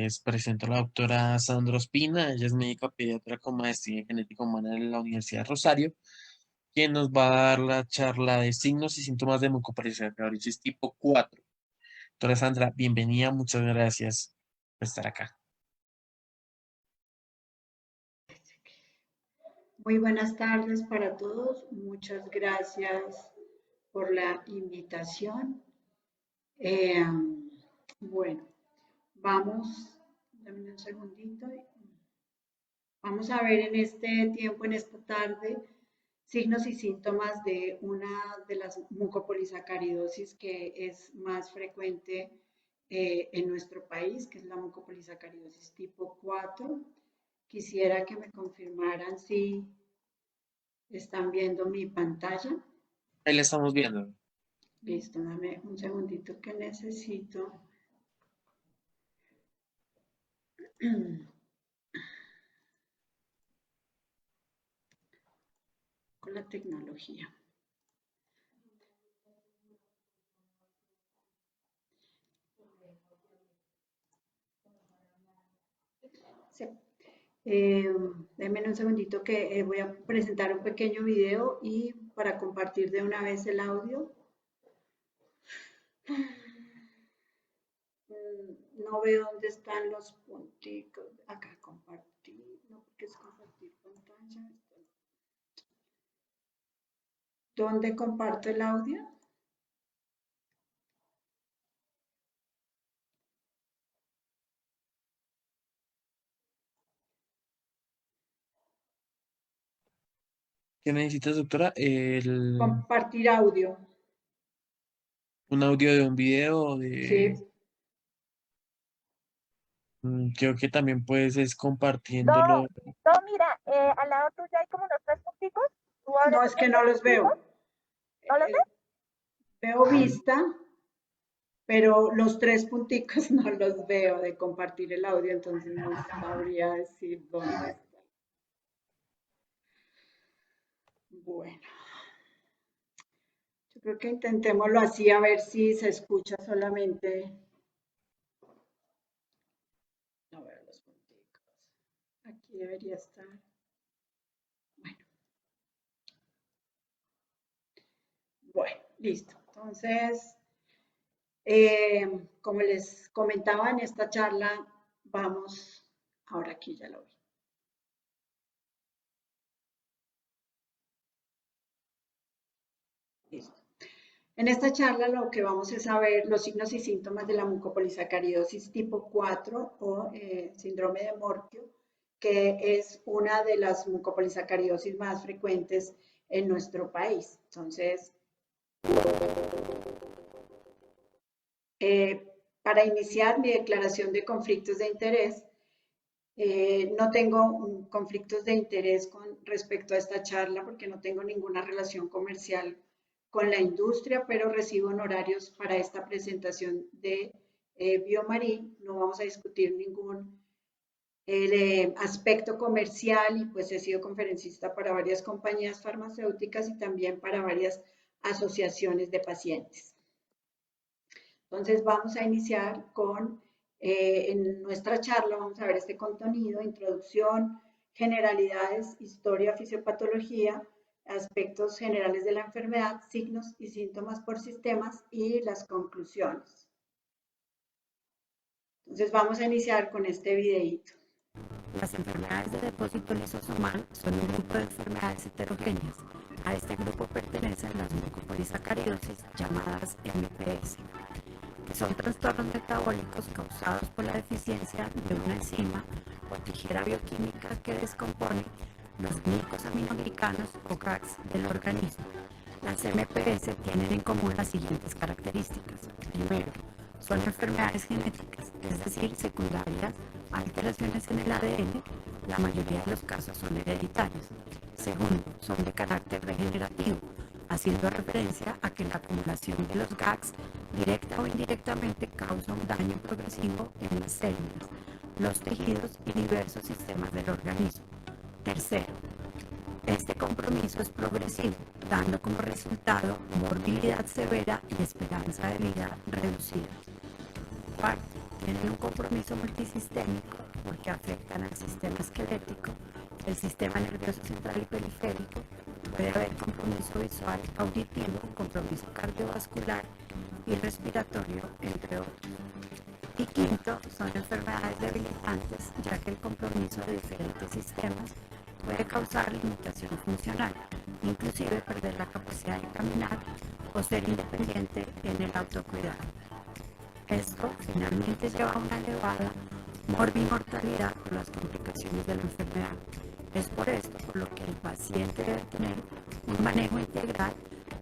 Les presento a la doctora Sandra Ospina. Ella es médica pediatra con maestría en genética humana de la Universidad de Rosario, quien nos va a dar la charla de signos y síntomas de mucoparasitaria tipo 4. Doctora Sandra, bienvenida, muchas gracias por estar acá. Muy buenas tardes para todos. Muchas gracias por la invitación. Eh, bueno, vamos, dame un segundito. Vamos a ver en este tiempo, en esta tarde, signos y síntomas de una de las mucopolisacaridosis que es más frecuente en nuestro país, que es la mucopolisacaridosis tipo 4. Quisiera que me confirmaran si están viendo mi pantalla. Ahí la estamos viendo. Listo, dame un segundito que necesito. Con la tecnología. Sí. Denme un segundito que voy a presentar un pequeño video y para compartir de una vez el audio. No veo dónde están los punticos. Acá compartir, no, porque es compartir pantalla. ¿Dónde comparto el audio? ¿Qué necesitas, doctora? Compartir audio. Un audio de un video de... Sí. Creo que también puedes es No, compartiéndolo. no, mira, al lado tuyo hay como unos tres punticos. Tú abres No, es que no los veo. ¿no los ves? Veo vista, pero los tres punticos no los veo de compartir el audio, entonces no sabría decir dónde está. Bueno, yo creo que intentémoslo así a ver si se escucha solamente. No veo los punticos. Aquí debería estar. Bueno, listo. Entonces, como les comentaba en esta charla, vamos, ahora aquí ya lo vi. Listo. En esta charla lo que vamos es a ver los signos y síntomas de la mucopolisacaridosis tipo 4 o síndrome de Morquio, que es una de las mucopolisacaridosis más frecuentes en nuestro país. Entonces, para iniciar mi declaración de conflictos de interés, no tengo conflictos de interés con respecto a esta charla porque no tengo ninguna relación comercial con la industria, pero recibo honorarios para esta presentación de BioMarin. No vamos a discutir ningún aspecto comercial y pues he sido conferencista para varias compañías farmacéuticas y también para varias asociaciones de pacientes. Entonces vamos a iniciar con, en nuestra charla vamos a ver este contenido, introducción, generalidades, historia, fisiopatología, aspectos generales de la enfermedad, signos y síntomas por sistemas y las conclusiones. Entonces vamos a iniciar con este videíto. Las enfermedades de depósito lisosomal son un grupo de enfermedades heterogéneas. A este grupo pertenecen las mucopolisacaridosis llamadas MPS, que son trastornos metabólicos causados por la deficiencia de una enzima o tijera bioquímica que descompone los glicosaminoglicanos o GAGs del organismo. Las MPS tienen en común las siguientes características. Primero, son enfermedades genéticas, es decir, secundarias a alteraciones en el ADN, la mayoría de los casos son hereditarios. Segundo, son de carácter regenerativo, haciendo referencia a que la acumulación de los GAGs directa o indirectamente causa un daño progresivo en las células, los tejidos y diversos sistemas del organismo. Tercero, este compromiso es progresivo, dando como resultado morbilidad severa y esperanza de vida reducida. Cuarto, tienen un compromiso multisistémico porque afectan al sistema esquelético, el sistema nervioso central y periférico. Puede haber compromiso visual, auditivo, compromiso cardiovascular y respiratorio, entre otros. Y quinto, son enfermedades debilitantes, ya que el compromiso de diferentes sistemas puede causar limitación funcional, inclusive perder la capacidad de caminar o ser independiente en el autocuidado. Esto finalmente lleva a una elevada morbimortalidad por las complicaciones de la enfermedad. Es por esto por lo que el paciente debe tener un manejo integral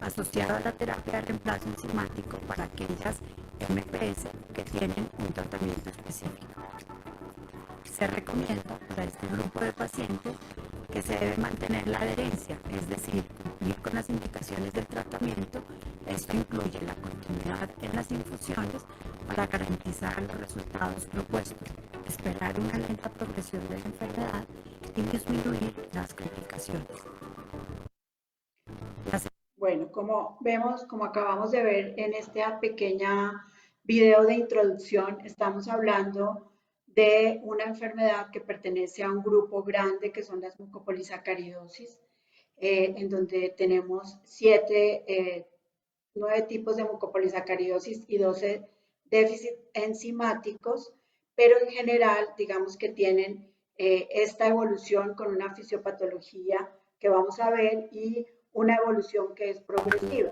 asociado a la terapia de reemplazo enzimático para aquellas MPS que tienen un tratamiento específico. Se recomienda para este grupo de pacientes que se debe mantener la adherencia, es decir, cumplir con las indicaciones del tratamiento. Esto incluye la continuidad en las infusiones para garantizar los resultados propuestos, esperar una lenta progresión de la enfermedad y disminuir las complicaciones. Bueno, como vemos, como acabamos de ver en esta pequeña video de introducción, estamos hablando de una enfermedad que pertenece a un grupo grande que son las mucopolisacaridosis, en donde tenemos 9 tipos de mucopolisacaridosis y 12 déficits enzimáticos, pero en general, digamos que tienen esta evolución con una fisiopatología que vamos a ver y una evolución que es progresiva.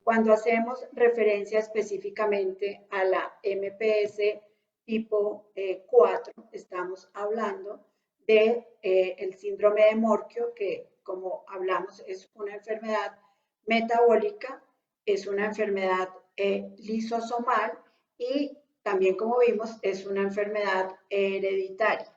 Cuando hacemos referencia específicamente a la MPS tipo 4, estamos hablando de el síndrome de Morquio, que como hablamos es una enfermedad metabólica, es una enfermedad lisosomal y también, como vimos, es una enfermedad hereditaria.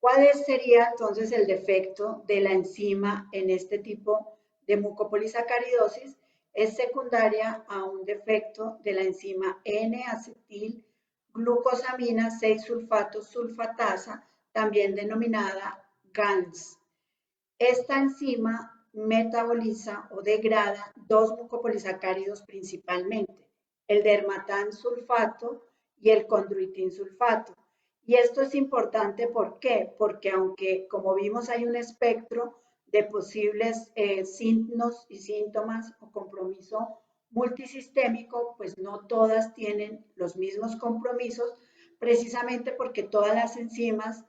¿Cuál sería entonces el defecto de la enzima en este tipo de mucopolisacaridosis? Es secundaria a un defecto de la enzima N-acetil-glucosamina 6-sulfato sulfatasa, también denominada GANS. Esta enzima metaboliza o degrada dos mucopolisacáridos principalmente, el dermatán sulfato y el condroitin sulfato. Y esto es importante, ¿por qué? Porque aunque, como vimos, hay un espectro de posibles signos y síntomas o compromiso multisistémico, pues no todas tienen los mismos compromisos, precisamente porque todas las enzimas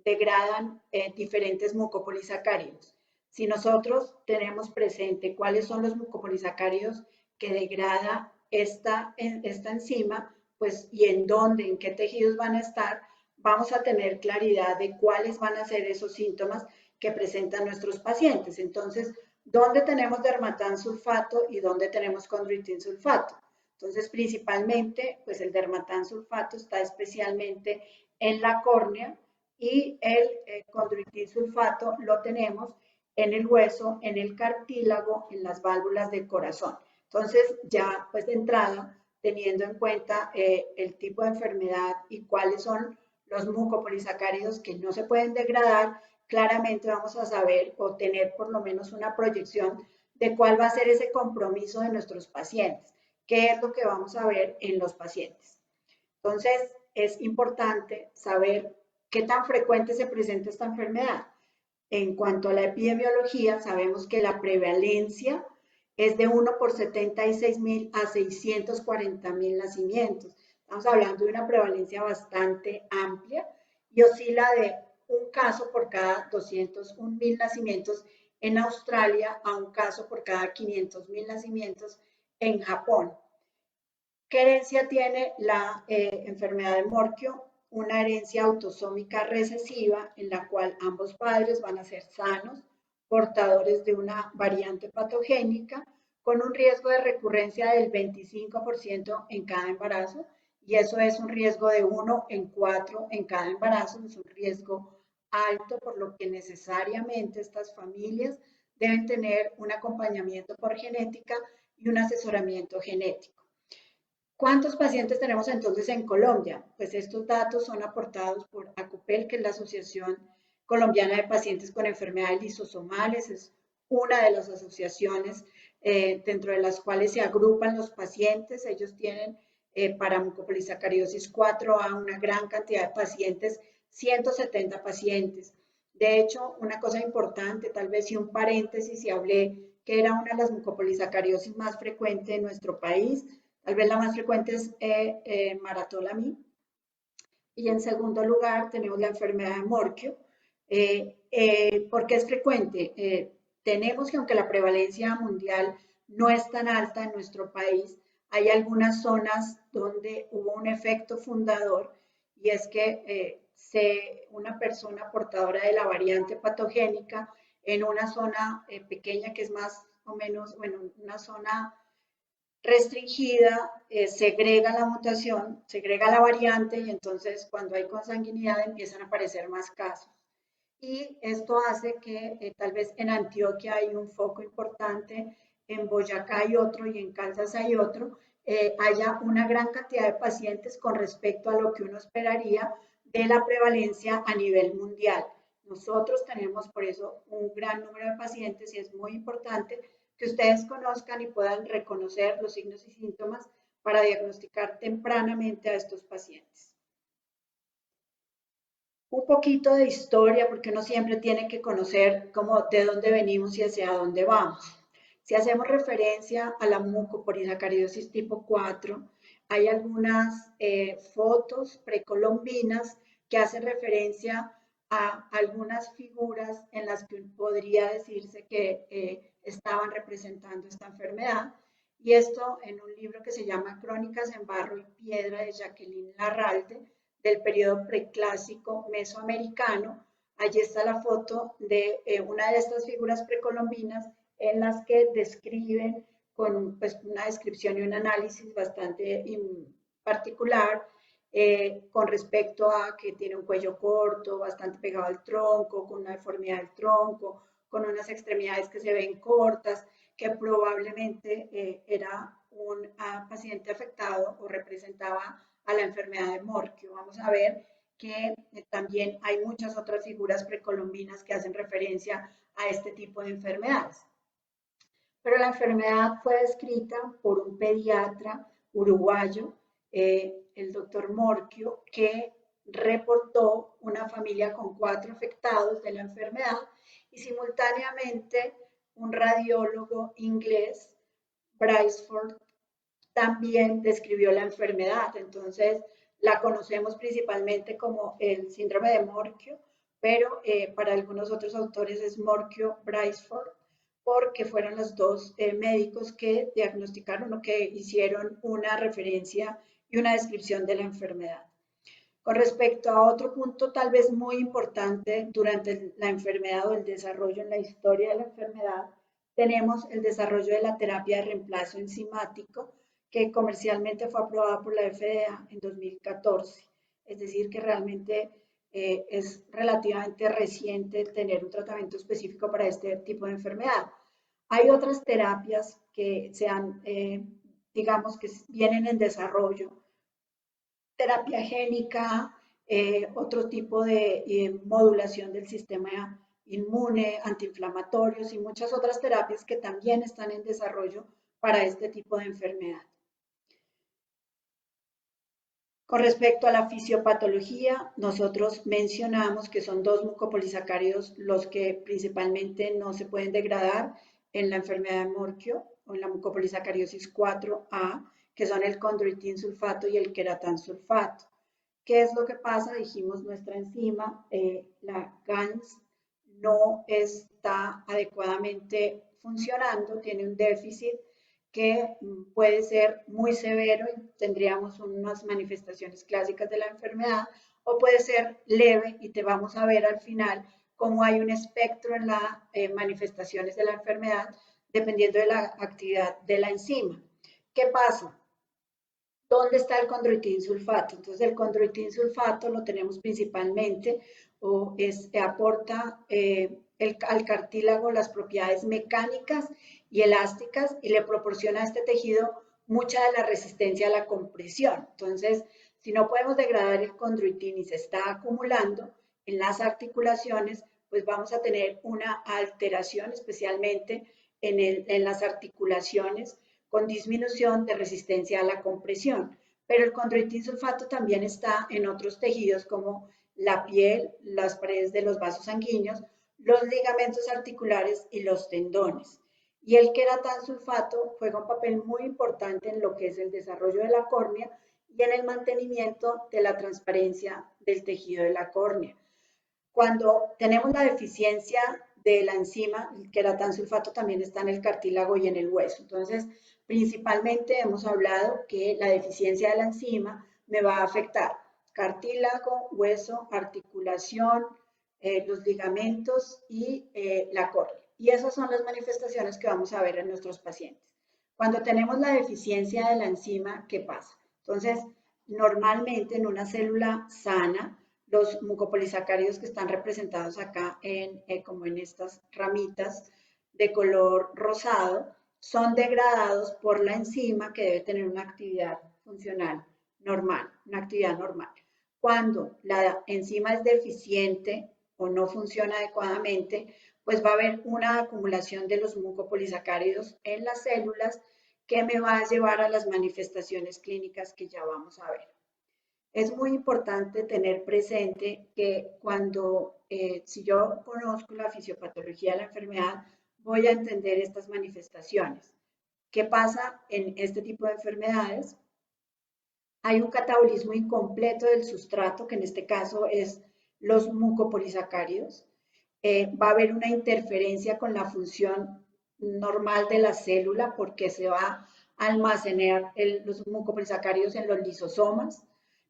degradan diferentes mucopolisacáridos. Si nosotros tenemos presente cuáles son los mucopolisacáridos que degrada esta enzima, pues y en dónde, en qué tejidos van a estar, vamos a tener claridad de cuáles van a ser esos síntomas que presentan nuestros pacientes. Entonces, ¿dónde tenemos dermatán sulfato y dónde tenemos condroitin sulfato? Entonces, principalmente, pues el dermatán sulfato está especialmente en la córnea y el condroitin sulfato lo tenemos en el hueso, en el cartílago, en las válvulas del corazón. Entonces, ya pues de entrada, teniendo en cuenta el tipo de enfermedad y cuáles son los mucopolisacáridos que no se pueden degradar, claramente vamos a saber o tener por lo menos una proyección de cuál va a ser ese compromiso de nuestros pacientes, qué es lo que vamos a ver en los pacientes. Entonces, es importante saber qué tan frecuente se presenta esta enfermedad. En cuanto a la epidemiología, sabemos que la prevalencia es de 1 por 76.000 a 640.000 nacimientos. Estamos hablando de una prevalencia bastante amplia y oscila de un caso por cada 201.000 nacimientos en Australia a un caso por cada 500.000 nacimientos en Japón. ¿Qué herencia tiene la enfermedad de Morquio? Una herencia autosómica recesiva en la cual ambos padres van a ser sanos, portadores de una variante patogénica, con un riesgo de recurrencia del 25% en cada embarazo, y eso es un riesgo de 1 en 4 en cada embarazo, es un riesgo alto, por lo que necesariamente estas familias deben tener un acompañamiento por genética y un asesoramiento genético. ¿Cuántos pacientes tenemos entonces en Colombia? Pues estos datos son aportados por ACOPEL, que es la Asociación Colombiana de Pacientes con Enfermedades Lisosomales. Es una de las asociaciones dentro de las cuales se agrupan los pacientes. Ellos tienen para mucopolisacaridosis 4A una gran cantidad de pacientes, 170 pacientes. De hecho, una cosa importante, tal vez y un paréntesis, y hablé que era una de las mucopolisacaridosis más frecuentes en nuestro país, tal vez la más frecuente es Maratolami. Y en segundo lugar tenemos la enfermedad de Morquio. ¿Por qué es frecuente? Tenemos que aunque la prevalencia mundial no es tan alta en nuestro país, hay algunas zonas donde hubo un efecto fundador y es que una persona portadora de la variante patogénica en una zona pequeña que es más o menos, bueno, una zona restringida, segrega la mutación, segrega la variante y entonces cuando hay consanguinidad empiezan a aparecer más casos. Y esto hace que tal vez en Antioquia hay un foco importante, en Boyacá hay otro y en Caldas hay otro, haya una gran cantidad de pacientes con respecto a lo que uno esperaría de la prevalencia a nivel mundial. Nosotros tenemos por eso un gran número de pacientes y es muy importante que ustedes conozcan y puedan reconocer los signos y síntomas para diagnosticar tempranamente a estos pacientes. Un poquito de historia, porque uno siempre tiene que conocer cómo, de dónde venimos y hacia dónde vamos. Si hacemos referencia a la mucopolisacaridosis tipo 4, hay algunas fotos precolombinas que hacen referencia a algunas figuras en las que podría decirse que estaban representando esta enfermedad. Y esto en un libro que se llama Crónicas en barro y piedra de Jacqueline Larralde, del periodo preclásico mesoamericano. Allí está la foto de una de estas figuras precolombinas en las que describen con pues, una descripción y un análisis bastante particular con respecto a que tiene un cuello corto, bastante pegado al tronco, con una deformidad del tronco, con unas extremidades que se ven cortas, que probablemente era un paciente afectado o representaba a la enfermedad de Morquio. Vamos a ver que también hay muchas otras figuras precolombinas que hacen referencia a este tipo de enfermedades. Pero la enfermedad fue descrita por un pediatra uruguayo, el doctor Morquio, que reportó una familia con 4 afectados de la enfermedad y simultáneamente un radiólogo inglés, Briceford, también describió la enfermedad. Entonces, la conocemos principalmente como el síndrome de Morquio, pero para algunos otros autores es Morquio-Briceford, porque fueron los dos médicos que diagnosticaron o que hicieron una referencia y una descripción de la enfermedad. Con respecto a otro punto tal vez muy importante durante la enfermedad o el desarrollo en la historia de la enfermedad, tenemos el desarrollo de la terapia de reemplazo enzimático, que comercialmente fue aprobada por la FDA en 2014. Es decir, que realmente es relativamente reciente tener un tratamiento específico para este tipo de enfermedad. Hay otras terapias que digamos que vienen en desarrollo, terapia génica, otro tipo de modulación del sistema inmune, antiinflamatorios y muchas otras terapias que también están en desarrollo para este tipo de enfermedad. Con respecto a la fisiopatología, nosotros mencionamos que son 2 mucopolisacáridos los que principalmente no se pueden degradar en la enfermedad de Morquio o en la mucopolisacaridosis 4A, que son el condroitin sulfato y el queratan sulfato. ¿Qué es lo que pasa? Dijimos, nuestra enzima, la GANS, no está adecuadamente funcionando, tiene un déficit que puede ser muy severo y tendríamos unas manifestaciones clásicas de la enfermedad, o puede ser leve y te vamos a ver al final cómo hay un espectro en las manifestaciones de la enfermedad dependiendo de la actividad de la enzima. ¿Qué pasa? ¿Dónde está el condroitin sulfato? Entonces el condroitin sulfato lo tenemos principalmente o aporta al cartílago las propiedades mecánicas y elásticas y le proporciona a este tejido mucha de la resistencia a la compresión. Entonces, si no podemos degradar el condroitin y se está acumulando en las articulaciones, pues vamos a tener una alteración especialmente en las articulaciones con disminución de resistencia a la compresión. pero el condroitin sulfato también está en otros tejidos como la piel, las paredes de los vasos sanguíneos, los ligamentos articulares y los tendones. Y el queratan sulfato juega un papel muy importante en lo que es el desarrollo de la córnea y en el mantenimiento de la transparencia del tejido de la córnea. Cuando tenemos la deficiencia de la enzima, el queratansulfato también está en el cartílago y en el hueso. Entonces, principalmente hemos hablado que la deficiencia de la enzima me va a afectar cartílago, hueso, articulación, los ligamentos y la córnea. Y esas son las manifestaciones que vamos a ver en nuestros pacientes. Cuando tenemos la deficiencia de la enzima, ¿qué pasa? Entonces, normalmente en una célula sana, los mucopolisacáridos que están representados acá como en estas ramitas de color rosado son degradados por la enzima que debe tener una actividad funcional normal, una actividad normal. Cuando la enzima es deficiente o no funciona adecuadamente, pues va a haber una acumulación de los mucopolisacáridos en las células que me va a llevar a las manifestaciones clínicas que ya vamos a ver. Es muy importante tener presente que si yo conozco la fisiopatología de la enfermedad, voy a entender estas manifestaciones. ¿Qué pasa en este tipo de enfermedades? Hay un catabolismo incompleto del sustrato, que en este caso es los mucopolisacáridos. Va a haber una interferencia con la función normal de la célula porque se va a almacenar los mucopolisacáridos en los lisosomas.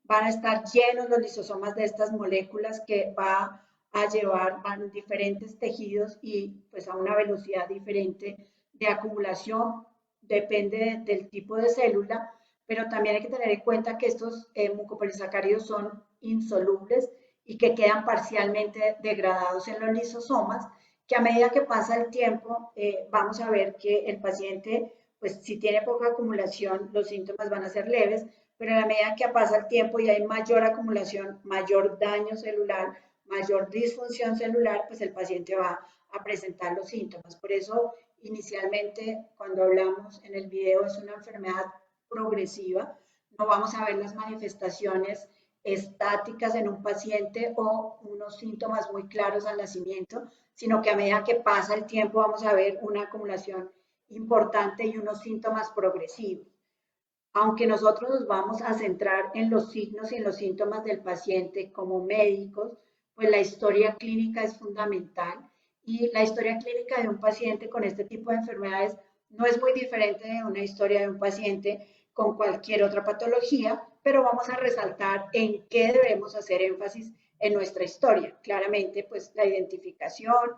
Van a estar llenos los lisosomas de estas moléculas que va a llevar a diferentes tejidos y pues a una velocidad diferente de acumulación, depende del tipo de célula, pero también hay que tener en cuenta que estos mucopolisacáridos son insolubles y que quedan parcialmente degradados en los lisosomas, que a medida que pasa el tiempo vamos a ver que el paciente, pues si tiene poca acumulación, los síntomas van a ser leves, pero a la medida que pasa el tiempo y hay mayor acumulación, mayor daño celular, mayor disfunción celular, pues el paciente va a presentar los síntomas. Por eso, inicialmente, cuando hablamos en el video, es una enfermedad progresiva, no vamos a ver las manifestaciones estáticas en un paciente o unos síntomas muy claros al nacimiento, sino que a medida que pasa el tiempo vamos a ver una acumulación importante y unos síntomas progresivos. Aunque nosotros nos vamos a centrar en los signos y en los síntomas del paciente como médicos, pues la historia clínica es fundamental y la historia clínica de un paciente con este tipo de enfermedades no es muy diferente de una historia de un paciente con cualquier otra patología, pero vamos a resaltar en qué debemos hacer énfasis en nuestra historia. Claramente, pues la identificación,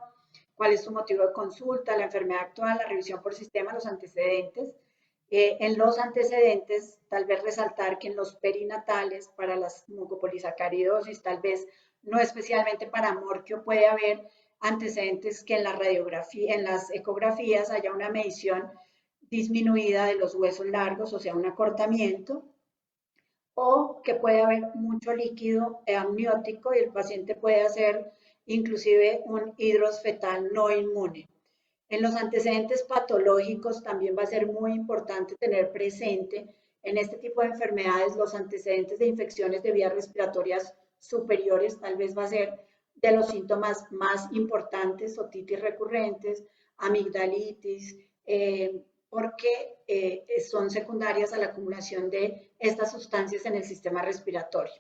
cuál es su motivo de consulta, la enfermedad actual, la revisión por sistema, los antecedentes. En los antecedentes, tal vez resaltar que en los perinatales, para las mucopolisacaridosis, tal vez no especialmente para morquio, puede haber antecedentes que en la radiografía, en las ecografías haya una medición disminuida de los huesos largos, o sea, un acortamiento, o que puede haber mucho líquido amniótico y el paciente puede hacer inclusive un hidros fetal no inmune. En los antecedentes patológicos también va a ser muy importante tener presente en este tipo de enfermedades los antecedentes de infecciones de vías respiratorias superiores, tal vez va a ser de los síntomas más importantes, otitis recurrentes, amigdalitis, porque son secundarias a la acumulación de estas sustancias en el sistema respiratorio.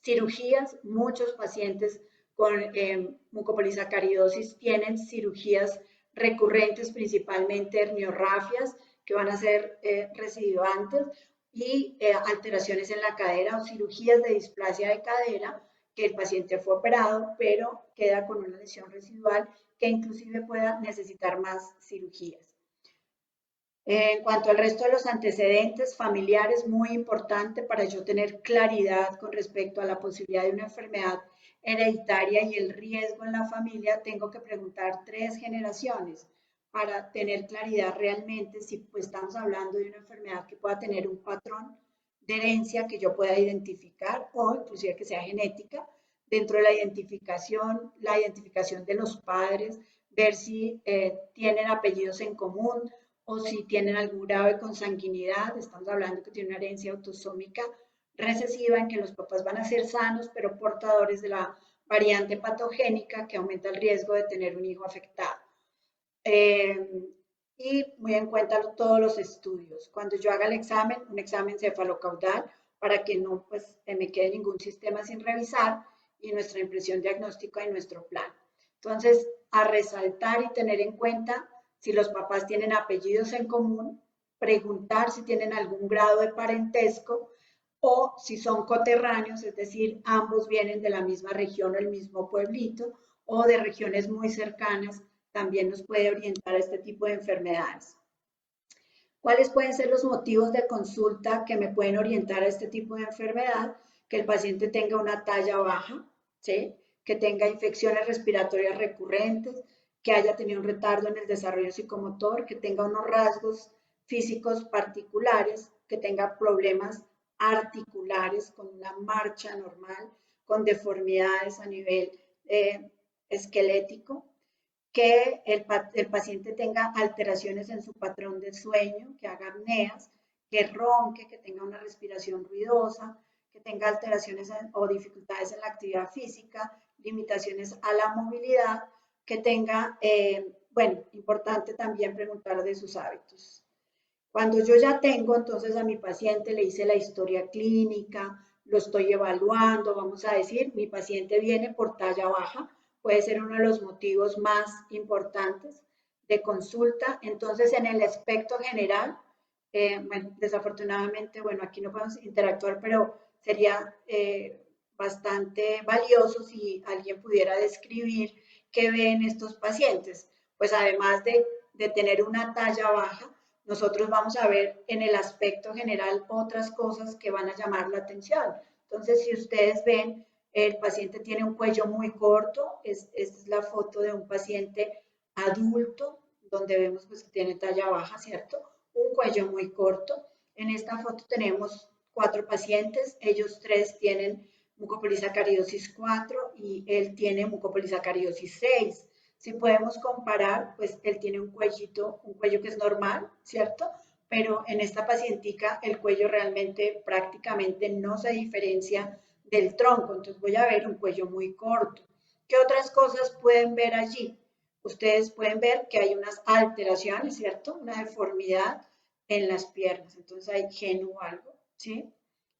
Cirugías, muchos pacientes con mucopolisacaridosis tienen cirugías recurrentes, principalmente herniorragias, que van a ser recidivantes, y alteraciones en la cadera o cirugías de displasia de cadera, que el paciente fue operado, pero queda con una lesión residual que inclusive pueda necesitar más cirugías. En cuanto al resto de los antecedentes familiares, muy importante para yo tener claridad con respecto a la posibilidad de una enfermedad hereditaria y el riesgo en la familia, tengo que preguntar 3 generaciones para tener claridad realmente si pues, estamos hablando de una enfermedad que pueda tener un patrón de herencia que yo pueda identificar o inclusive que sea genética. Dentro de la identificación de los padres, ver si tienen apellidos en común o si tienen algún grado de consanguinidad, estamos hablando que tiene una herencia autosómica recesiva en que los papás van a ser sanos, pero portadores de la variante patogénica que aumenta el riesgo de tener un hijo afectado. Y muy en cuenta todos los estudios. Cuando yo haga el examen, un examen cefalocaudal, para que no pues, me quede ningún sistema sin revisar, y nuestra impresión diagnóstica y nuestro plan. Entonces, a resaltar y tener en cuenta si los papás tienen apellidos en común, preguntar si tienen algún grado de parentesco o si son coterráneos, es decir, ambos vienen de la misma región o el mismo pueblito o de regiones muy cercanas, también nos puede orientar a este tipo de enfermedades. ¿Cuáles pueden ser los motivos de consulta que me pueden orientar a este tipo de enfermedad? Que el paciente tenga una talla baja, ¿sí? Que tenga infecciones respiratorias recurrentes, que haya tenido un retardo en el desarrollo psicomotor, que tenga unos rasgos físicos particulares, que tenga problemas articulares con una marcha normal, con deformidades a nivel esquelético, que el paciente tenga alteraciones en su patrón de sueño, que haga apneas, que ronque, que tenga una respiración ruidosa, que tenga alteraciones o dificultades en la actividad física, limitaciones a la movilidad, que tenga, bueno, importante también preguntar de sus hábitos. Cuando yo ya tengo entonces a mi paciente, le hice la historia clínica, lo estoy evaluando, vamos a decir, mi paciente viene por talla baja, puede ser uno de los motivos más importantes de consulta. Entonces, en el aspecto general, bueno, desafortunadamente, bueno, aquí no podemos interactuar, pero sería bastante valioso si alguien pudiera describir qué ven estos pacientes. Pues además de tener una talla baja, nosotros vamos a ver en el aspecto general otras cosas que van a llamar la atención. Entonces, si ustedes ven, el paciente tiene un cuello muy corto, esta es la foto de un paciente adulto, donde vemos pues, que tiene talla baja, ¿cierto? Un cuello muy corto. En esta foto tenemos 4 pacientes, ellos 3 tienen mucopolisacaridosis 4 y él tiene mucopolisacaridosis 6. Si podemos comparar, pues él tiene un cuello que es normal, ¿cierto? Pero en esta pacientica el cuello realmente prácticamente no se diferencia del tronco, entonces voy a ver un cuello muy corto. ¿Qué otras cosas pueden ver allí? Ustedes pueden ver que hay unas alteraciones, ¿cierto? Una deformidad en las piernas, entonces hay genu o algo, ¿sí?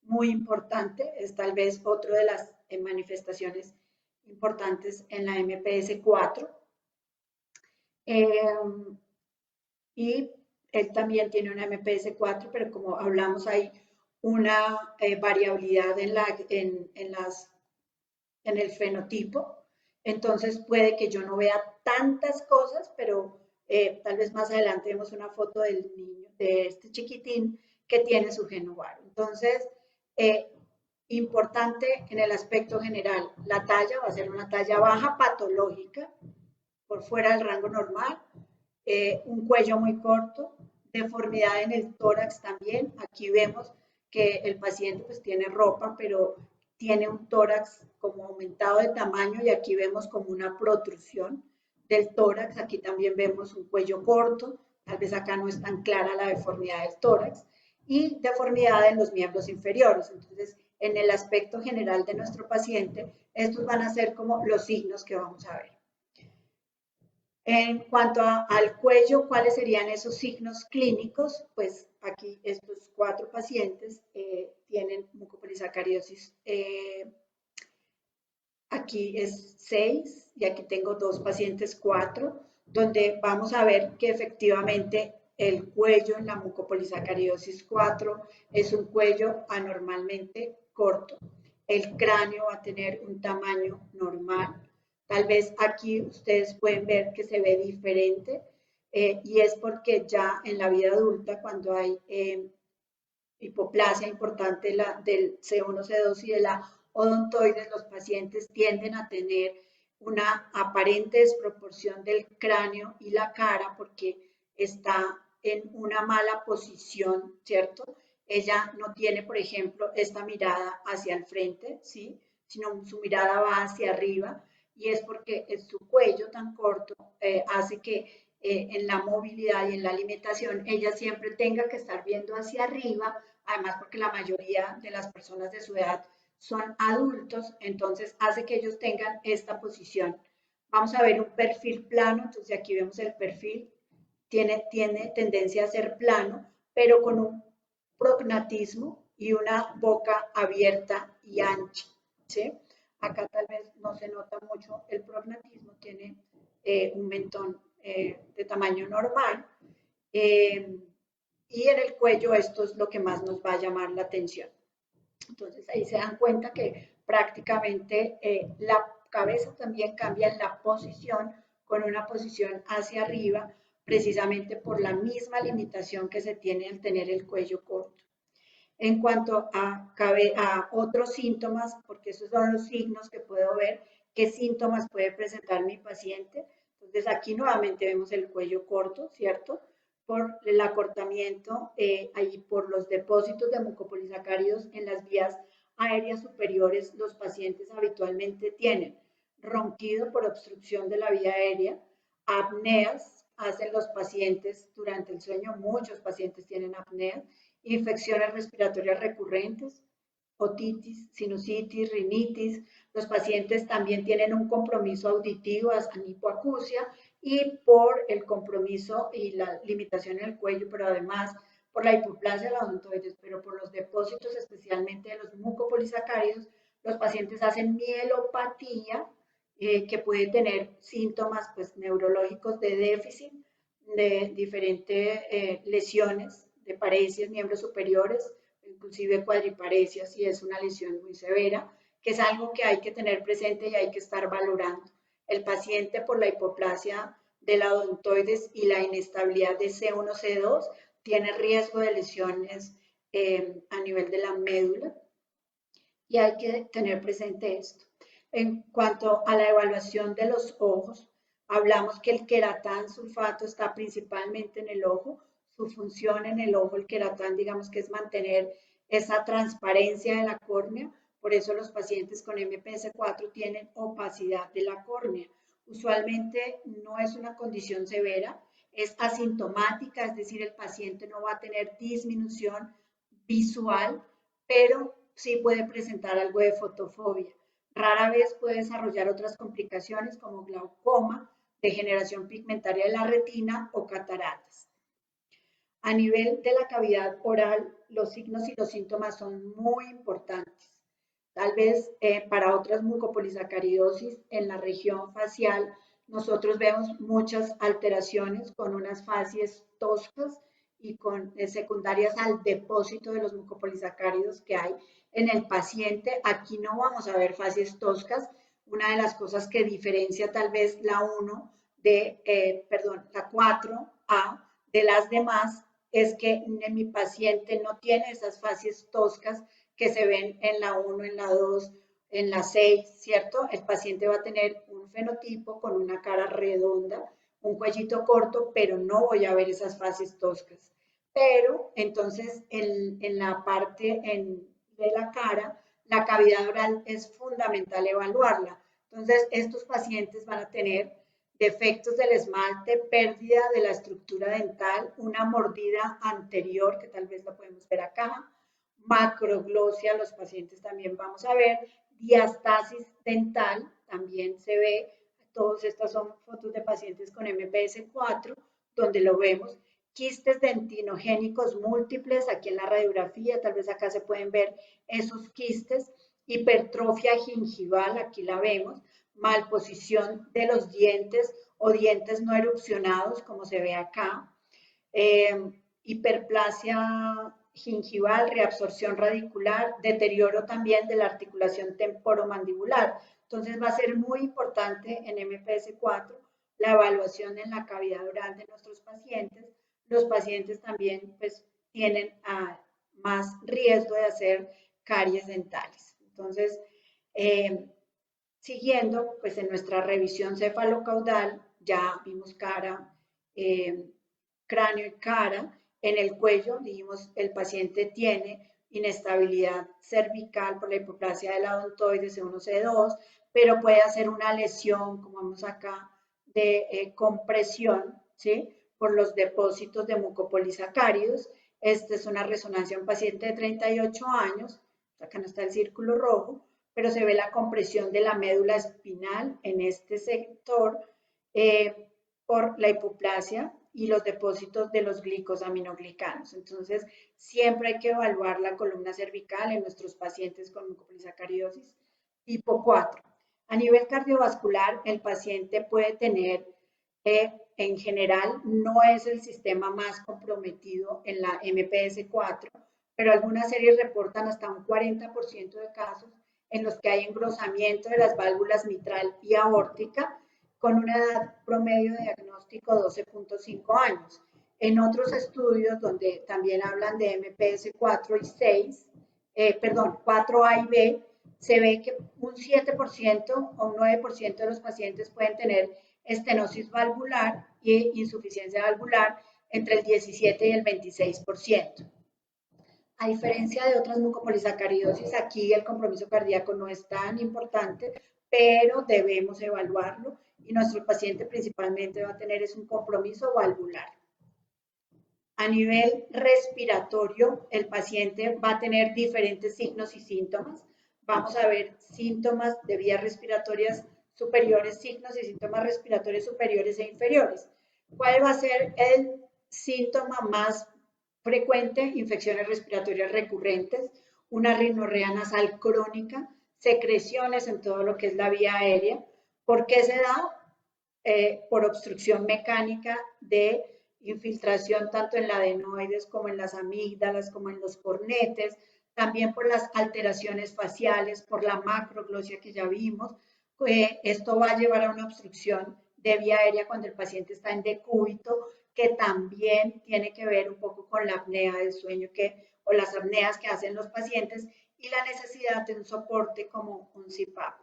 Muy importante, es tal vez otra de las manifestaciones importantes en la MPS 4. Y él también tiene una MPS 4, pero como hablamos hay una variabilidad en el fenotipo, entonces puede que yo no vea tantas cosas, pero tal vez más adelante vemos una foto del niño, de este chiquitín que tiene su genovar. Entonces, importante en el aspecto general, la talla va a ser una talla baja patológica, por fuera del rango normal, un cuello muy corto, deformidad en el tórax también. Aquí vemos que el paciente pues tiene ropa, pero tiene un tórax como aumentado de tamaño y aquí vemos como una protrusión del tórax. Aquí también vemos un cuello corto, tal vez acá no es tan clara la deformidad del tórax y deformidad en los miembros inferiores. Entonces, en el aspecto general de nuestro paciente, estos van a ser como los signos que vamos a ver. En cuanto al cuello, ¿cuáles serían esos signos clínicos? Pues aquí estos 4 pacientes tienen mucopolisacaridosis. Aquí es 6 y aquí tengo 2 pacientes 4, donde vamos a ver que efectivamente el cuello en la mucopolisacaridosis 4 es un cuello anormalmente corto. El cráneo va a tener un tamaño normal. Tal vez aquí ustedes pueden ver que se ve diferente y es porque ya en la vida adulta cuando hay hipoplasia importante del C1, C2 y de la odontoides, los pacientes tienden a tener una aparente desproporción del cráneo y la cara porque está en una mala posición, ¿cierto? Ella no tiene, por ejemplo, esta mirada hacia el frente, ¿sí? Sino su mirada va hacia arriba y es porque su cuello tan corto hace que en la movilidad y en la alimentación ella siempre tenga que estar viendo hacia arriba además porque la mayoría de las personas de su edad son adultos, entonces hace que ellos tengan esta posición. Vamos a ver un perfil plano, entonces aquí vemos el perfil, tiene tendencia a ser plano, pero con un prognatismo y una boca abierta y ancha, ¿sí? Acá tal vez no se nota mucho el prognatismo, tiene un mentón de tamaño normal, y en el cuello esto es lo que más nos va a llamar la atención. Entonces ahí se dan cuenta que prácticamente la cabeza también cambia en la posición, con una posición hacia arriba, precisamente por la misma limitación que se tiene al tener el cuello corto. En cuanto a otros síntomas, porque esos son los signos que puedo ver, qué síntomas puede presentar mi paciente. Entonces aquí nuevamente vemos el cuello corto, ¿cierto? Por el acortamiento ahí por los depósitos de mucopolisacáridos en las vías aéreas superiores, los pacientes habitualmente tienen ronquido por obstrucción de la vía aérea, apneas hacen los pacientes durante el sueño, muchos pacientes tienen apneas, infecciones respiratorias recurrentes, otitis, sinusitis, rinitis. Los pacientes también tienen un compromiso auditivo, hipoacusia, y por el compromiso y la limitación en el cuello, pero además por la hipoplasia de la odontoides, pero por los depósitos especialmente de los mucopolisacáridos, los pacientes hacen mielopatía, que puede tener síntomas pues, neurológicos de déficit, de diferentes lesiones de parecias, miembros superiores, inclusive cuadriparesias, si es una lesión muy severa, que es algo que hay que tener presente y hay que estar valorando. El paciente por la hipoplasia de la odontoides y la inestabilidad de C1, C2 tiene riesgo de lesiones a nivel de la médula y hay que tener presente esto. En cuanto a la evaluación de los ojos, hablamos que el queratán sulfato está principalmente en el ojo. Su función en el ojo, el queratán, digamos que es mantener esa transparencia de la córnea. Por eso los pacientes con MPS4 tienen opacidad de la córnea. Usualmente no es una condición severa, es asintomática, es decir, el paciente no va a tener disminución visual, pero sí puede presentar algo de fotofobia. Rara vez puede desarrollar otras complicaciones como glaucoma, degeneración pigmentaria de la retina o cataratas. A nivel de la cavidad oral, los signos y los síntomas son muy importantes. Tal vez para otras mucopolisacaridosis en la región facial, nosotros vemos muchas alteraciones con unas facies toscas y con secundarias al depósito de los mucopolisacáridos que hay en el paciente. Aquí no vamos a ver facies toscas. Una de las cosas que diferencia tal vez la 1 de, la 4A de las demás es que en mi paciente no tiene esas facies toscas que se ven en la 1, en la 2, en la 6, ¿cierto? El paciente va a tener un fenotipo con una cara redonda, un cuellito corto, pero no voy a ver esas facies toscas. Pero entonces en la parte de la cara, la cavidad oral es fundamental evaluarla. Entonces estos pacientes van a tener defectos del esmalte, pérdida de la estructura dental, una mordida anterior, que tal vez la podemos ver acá, macroglosia, los pacientes también vamos a ver, diastasis dental, también se ve, todas estas son fotos de pacientes con MPS4, donde lo vemos, quistes dentinogénicos múltiples, aquí en la radiografía, tal vez acá se pueden ver esos quistes, hipertrofia gingival, aquí la vemos, malposición de los dientes o dientes no erupcionados, como se ve acá, hiperplasia gingival, reabsorción radicular, deterioro también de la articulación temporomandibular. Entonces va a ser muy importante en MPS4 la evaluación en la cavidad oral de nuestros pacientes. Los pacientes también pues, tienen más riesgo de hacer caries dentales. Entonces, siguiendo, pues en nuestra revisión cefalocaudal ya vimos cara, cráneo y cara. En el cuello, dijimos, el paciente tiene inestabilidad cervical por la hipoplasia de la odontoides C1, C2, pero puede hacer una lesión, como vemos acá, de compresión, ¿sí? Por los depósitos de mucopolisacáridos. Esta es una resonancia de un paciente de 38 años, acá no está el círculo rojo, pero se ve la compresión de la médula espinal en este sector por la hipoplasia y los depósitos de los glicosaminoglicanos. Entonces, siempre hay que evaluar la columna cervical en nuestros pacientes con mucopolisacaridosis tipo 4. A nivel cardiovascular, el paciente puede tener, en general, no es el sistema más comprometido en la MPS4, pero algunas series reportan hasta un 40% de casos en los que hay engrosamiento de las válvulas mitral y aórtica, con una edad promedio de diagnóstico 12.5 años. En otros estudios donde también hablan de MPS 4 y 6, 4A y B, se ve que un 7% o un 9% de los pacientes pueden tener estenosis valvular e insuficiencia valvular entre el 17 y el 26%. A diferencia de otras mucopolisacaridosis, aquí el compromiso cardíaco no es tan importante, pero debemos evaluarlo y nuestro paciente principalmente va a tener un compromiso valvular. A nivel respiratorio, el paciente va a tener diferentes signos y síntomas. Vamos a ver síntomas de vías respiratorias superiores, signos y síntomas respiratorios superiores e inferiores. ¿Cuál va a ser el síntoma más frecuente? Infecciones respiratorias recurrentes, una rinorrea nasal crónica, secreciones en todo lo que es la vía aérea. ¿Por qué se da? Por obstrucción mecánica de infiltración tanto en la adenoides como en las amígdalas, como en los cornetes, también por las alteraciones faciales, por la macroglosia que ya vimos. Esto va a llevar a una obstrucción de vía aérea cuando el paciente está en decúbito, que también tiene que ver un poco con la apnea del sueño o las apneas que hacen los pacientes y la necesidad de un soporte como un CPAP.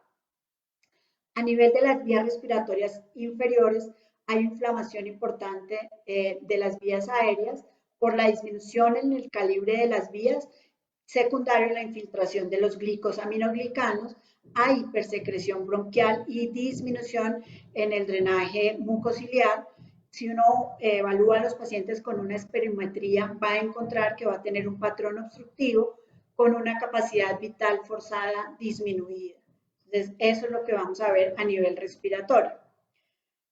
A nivel de las vías respiratorias inferiores, hay inflamación importante de las vías aéreas por la disminución en el calibre de las vías, secundario a la infiltración de los glicosaminoglicanos, hay hipersecreción bronquial y disminución en el drenaje mucociliar. Si uno evalúa a los pacientes con una espirometría, va a encontrar que va a tener un patrón obstructivo con una capacidad vital forzada disminuida. Entonces, eso es lo que vamos a ver a nivel respiratorio.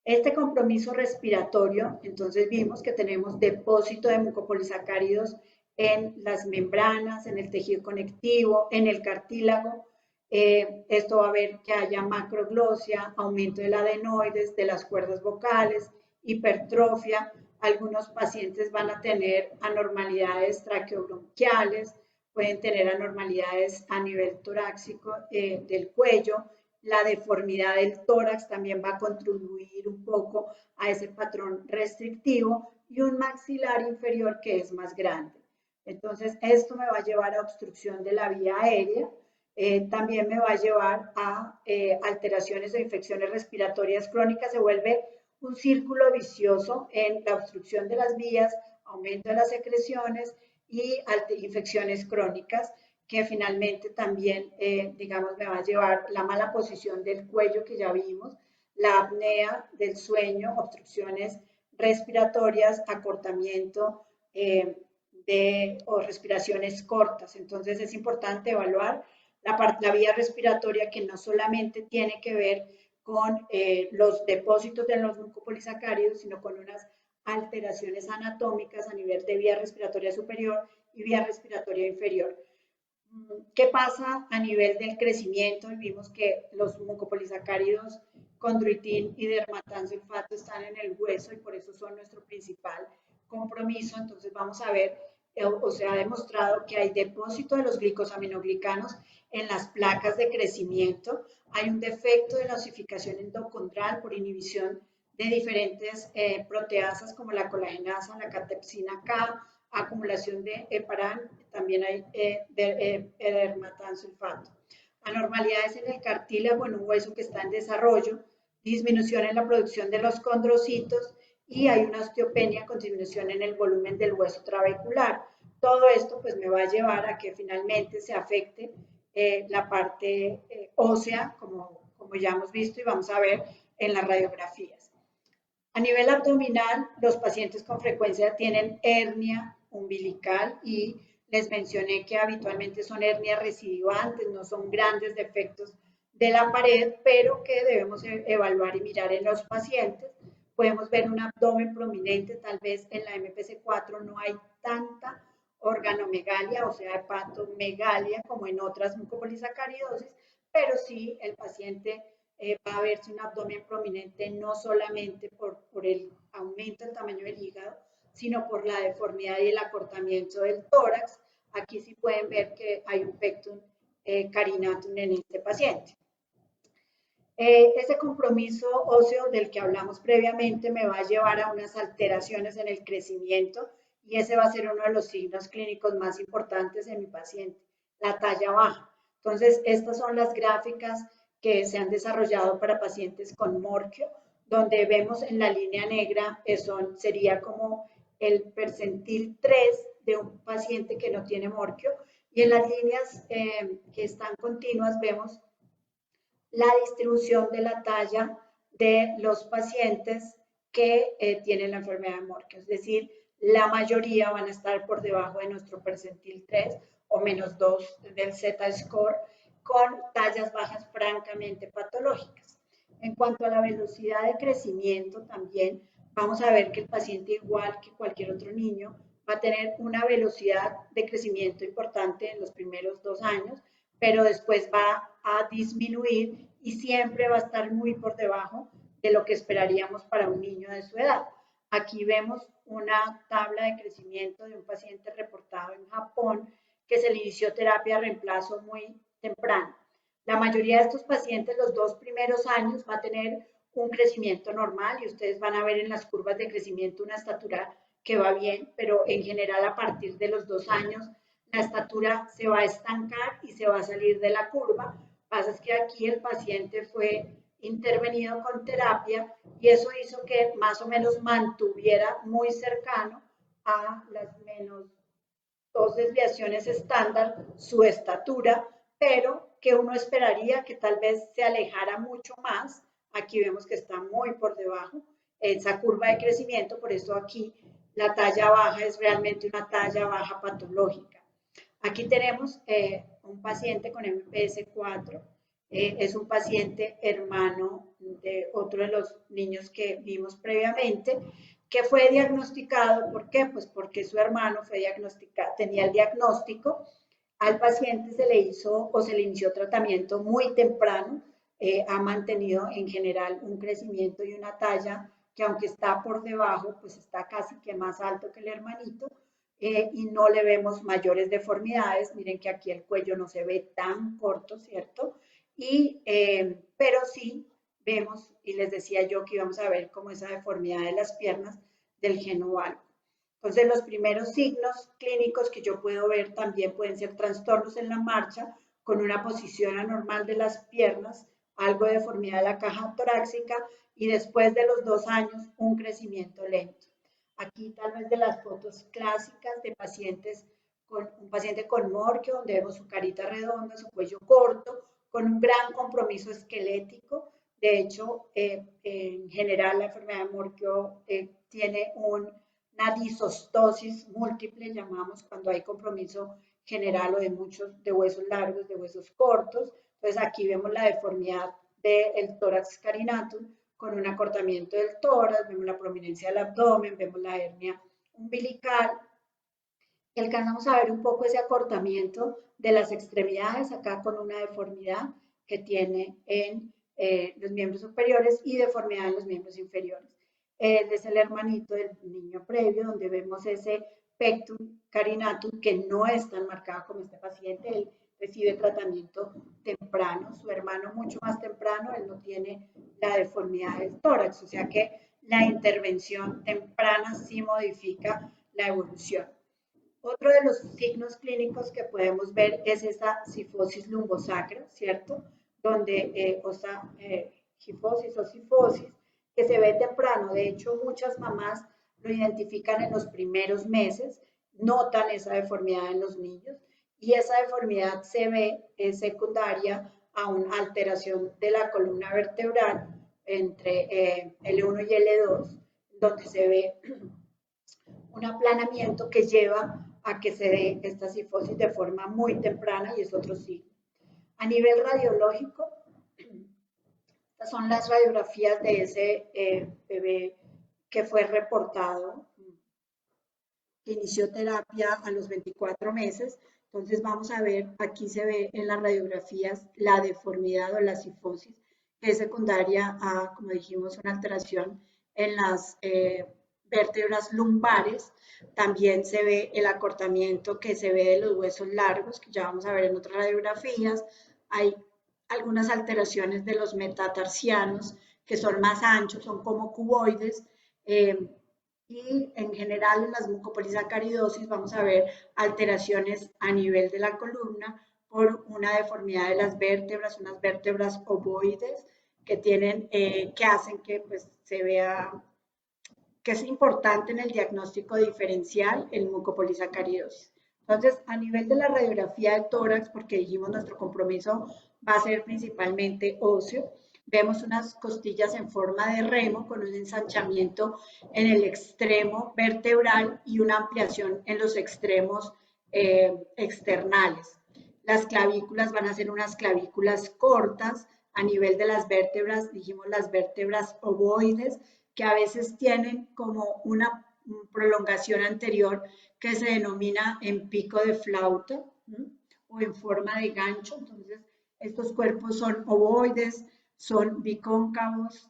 Este compromiso respiratorio, entonces vimos que tenemos depósito de mucopolisacáridos en las membranas, en el tejido conectivo, en el cartílago. Esto va a ver que haya macroglosia, aumento del adenoides, de las cuerdas vocales, hipertrofia. Algunos pacientes van a tener anormalidades traqueobronquiales, pueden tener anormalidades a nivel torácico del cuello. La deformidad del tórax también va a contribuir un poco a ese patrón restrictivo y un maxilar inferior que es más grande. Entonces, esto me va a llevar a obstrucción de la vía aérea, también me va a llevar a alteraciones o infecciones respiratorias crónicas. Se vuelve un círculo vicioso en la obstrucción de las vías, aumento de las secreciones y infecciones crónicas, que finalmente también, digamos, me va a llevar la mala posición del cuello que ya vimos, la apnea del sueño, obstrucciones respiratorias, acortamiento o respiraciones cortas. Entonces es importante evaluar la vía respiratoria, que no solamente tiene que ver con los depósitos de los mucopolisacáridos, sino con unas alteraciones anatómicas a nivel de vía respiratoria superior y vía respiratoria inferior. ¿Qué pasa a nivel del crecimiento? Vimos que los mucopolisacáridos condroitin y dermatansulfato están en el hueso y por eso son nuestro principal compromiso. Entonces vamos a ver, o se ha demostrado que hay depósito de los glicosaminoglicanos en las placas de crecimiento. Hay un defecto de la osificación endocondral por inhibición de diferentes proteasas como la colagenasa, la catepsina K, acumulación de heparan, también hay dermatansulfato. Anormalidades en el cartílago, en un hueso que está en desarrollo, disminución en la producción de los condrocitos y hay una osteopenia con disminución en el volumen del hueso trabecular. Todo esto pues me va a llevar a que finalmente se afecte la parte ósea, como ya hemos visto y vamos a ver en las radiografías. A nivel abdominal, los pacientes con frecuencia tienen hernia umbilical y les mencioné que habitualmente son hernias recidivantes, no son grandes defectos de la pared, pero que debemos evaluar y mirar en los pacientes. Podemos ver un abdomen prominente, tal vez en la MPC4 no hay tanta organomegalia, o sea, hepatomegalia, como en otras mucopolisacaridosis, pero sí el paciente va a verse un abdomen prominente no solamente por el aumento del tamaño del hígado, sino por la deformidad y el acortamiento del tórax. Aquí sí pueden ver que hay un pectum carinatum en este paciente. Ese compromiso óseo del que hablamos previamente me va a llevar a unas alteraciones en el crecimiento y ese va a ser uno de los signos clínicos más importantes en mi paciente, la talla baja. Entonces, estas son las gráficas que se han desarrollado para pacientes con morquio, donde vemos en la línea negra sería como el percentil 3 de un paciente que no tiene morquio, y en las líneas que están continuas vemos la distribución de la talla de los pacientes que tienen la enfermedad de Morquio. Es decir, la mayoría van a estar por debajo de nuestro percentil 3 o menos 2 del Z-score, con tallas bajas francamente patológicas. En cuanto a la velocidad de crecimiento, también vamos a ver que el paciente, igual que cualquier otro niño, va a tener una velocidad de crecimiento importante en los primeros 2 años, pero después va a disminuir y siempre va a estar muy por debajo de lo que esperaríamos para un niño de su edad. Aquí vemos una tabla de crecimiento de un paciente reportado en Japón que se le inició terapia de reemplazo muy temprano. La mayoría de estos pacientes los 2 primeros años va a tener un crecimiento normal y ustedes van a ver en las curvas de crecimiento una estatura que va bien, pero en general a partir de los 2 años la estatura se va a estancar y se va a salir de la curva. Pasa es que aquí el paciente fue intervenido con terapia y eso hizo que más o menos mantuviera muy cercano a las menos 2 desviaciones estándar su estatura, pero que uno esperaría que tal vez se alejara mucho más. Aquí vemos que está muy por debajo esa curva de crecimiento, por eso aquí la talla baja es realmente una talla baja patológica. Aquí tenemos un paciente con MPS4, es un paciente hermano de otro de los niños que vimos previamente, que fue diagnosticado. ¿Por qué? Pues porque su hermano fue diagnosticado, tenía el diagnóstico, al paciente se le hizo o se le inició tratamiento muy temprano, ha mantenido en general un crecimiento y una talla que aunque está por debajo, pues está casi que más alto que el hermanito, y no le vemos mayores deformidades. Miren que aquí el cuello no se ve tan corto, ¿cierto? Pero sí vemos, y les decía yo que íbamos a ver como esa deformidad de las piernas del geno valgo. Entonces, los primeros signos clínicos que yo puedo ver también pueden ser trastornos en la marcha, con una posición anormal de las piernas, algo de deformidad de la caja torácica, y después de los 2 años, un crecimiento lento. Aquí tal vez de las fotos clásicas de pacientes, con un paciente con morquio, donde vemos su carita redonda, su cuello corto, con un gran compromiso esquelético. De hecho, en general la enfermedad de morquio tiene una disostosis múltiple, llamamos, cuando hay compromiso general o de huesos largos, de huesos cortos. Entonces aquí vemos la deformidad del tórax carinatum con un acortamiento del tórax, vemos la prominencia del abdomen, vemos la hernia umbilical. Y alcanzamos a ver un poco ese acortamiento de las extremidades, acá con una deformidad que tiene en los miembros superiores y deformidad en los miembros inferiores. Es el hermanito del niño previo, donde vemos ese pectum carinatum que no es tan marcado como este paciente. Él recibe tratamiento temprano, su hermano mucho más temprano, él no tiene la deformidad del tórax, o sea que la intervención temprana sí modifica la evolución. Otro de los signos clínicos que podemos ver es esa cifosis lumbosacra, ¿cierto? Donde gifosis o cifosis, que se ve temprano. De hecho, muchas mamás lo identifican en los primeros meses, notan esa deformidad en los niños, y esa deformidad se ve secundaria a una alteración de la columna vertebral entre L1 y L2, donde se ve un aplanamiento que lleva a que se dé esta cifosis de forma muy temprana y es otro signo. A nivel radiológico, estas son las radiografías de ese bebé que fue reportado, que inició terapia a los 24 meses. Entonces vamos a ver, aquí se ve en las radiografías la deformidad o la cifosis, que es secundaria a, como dijimos, una alteración en las vértebras lumbares. También se ve el acortamiento que se ve de los huesos largos, que ya vamos a ver en otras radiografías. Hay algunas alteraciones de los metatarsianos, que son más anchos, son como cuboides. Y en general en las mucopolisacaridosis vamos a ver alteraciones a nivel de la columna por una deformidad de las vértebras, unas vértebras ovoides que tienen, que hacen que pues, se vea que es importante en el diagnóstico diferencial el mucopolisacaridosis. Entonces, a nivel de la radiografía de tórax, porque dijimos nuestro compromiso va a ser principalmente óseo, vemos unas costillas en forma de remo con un ensanchamiento en el extremo vertebral y una ampliación en los extremos externales. Las clavículas van a ser unas clavículas cortas a nivel de las vértebras, dijimos las vértebras ovoides, que a veces tienen como una prolongación anterior que se denomina en pico de flauta, ¿sí? O en forma de gancho. Entonces, estos cuerpos son ovoides, son bicóncavos,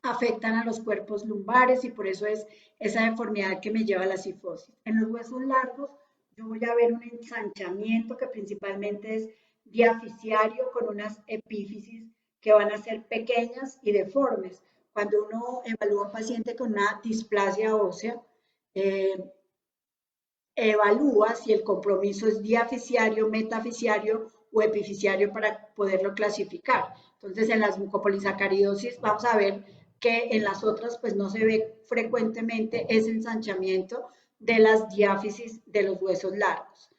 afectan a los cuerpos lumbares y por eso es esa deformidad que me lleva a la cifosis. En los huesos largos yo voy a ver un ensanchamiento que principalmente es diaficiario con unas epífisis que van a ser pequeñas y deformes. Cuando uno evalúa a un paciente con una displasia ósea, evalúa si el compromiso es diaficiario, metafisiario o epifisiario para poderlo clasificar. Entonces, en las mucopolisacaridosis vamos a ver que en las otras pues no se ve frecuentemente ese ensanchamiento de las diáfisis de los huesos largos.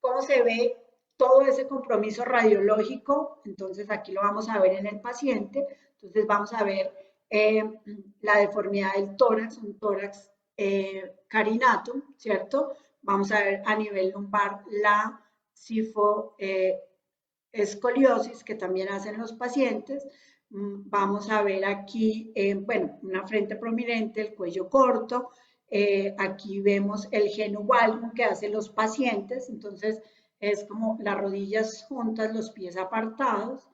¿Cómo se ve todo ese compromiso radiológico? Entonces, aquí lo vamos a ver en el paciente. Entonces, vamos a ver la deformidad del tórax, un tórax carinatum, ¿cierto? Vamos a ver a nivel lumbar la cifoescoliosis que también hacen los pacientes. Vamos a ver aquí, bueno, una frente prominente, el cuello corto. Aquí vemos el genu valgum que hacen los pacientes. Entonces, es como las rodillas juntas, los pies apartados.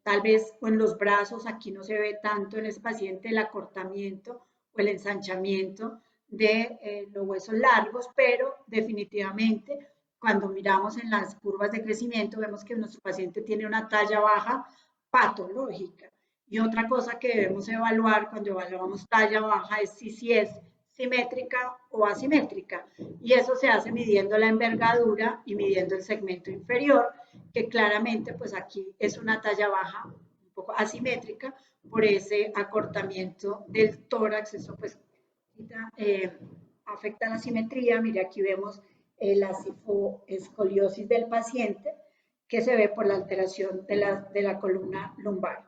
Tal vez en los brazos, aquí no se ve tanto en ese paciente el acortamiento o el ensanchamiento de los huesos largos, pero definitivamente cuando miramos en las curvas de crecimiento vemos que nuestro paciente tiene una talla baja patológica. Y otra cosa que debemos evaluar cuando evaluamos talla baja es si es simétrica o asimétrica. Y eso se hace midiendo la envergadura y midiendo el segmento inferior, que claramente pues aquí es una talla baja, un poco asimétrica, por ese acortamiento del tórax. Eso pues afecta la simetría. Mire, aquí vemos la cifoescoliosis del paciente que se ve por la alteración de la columna lumbar.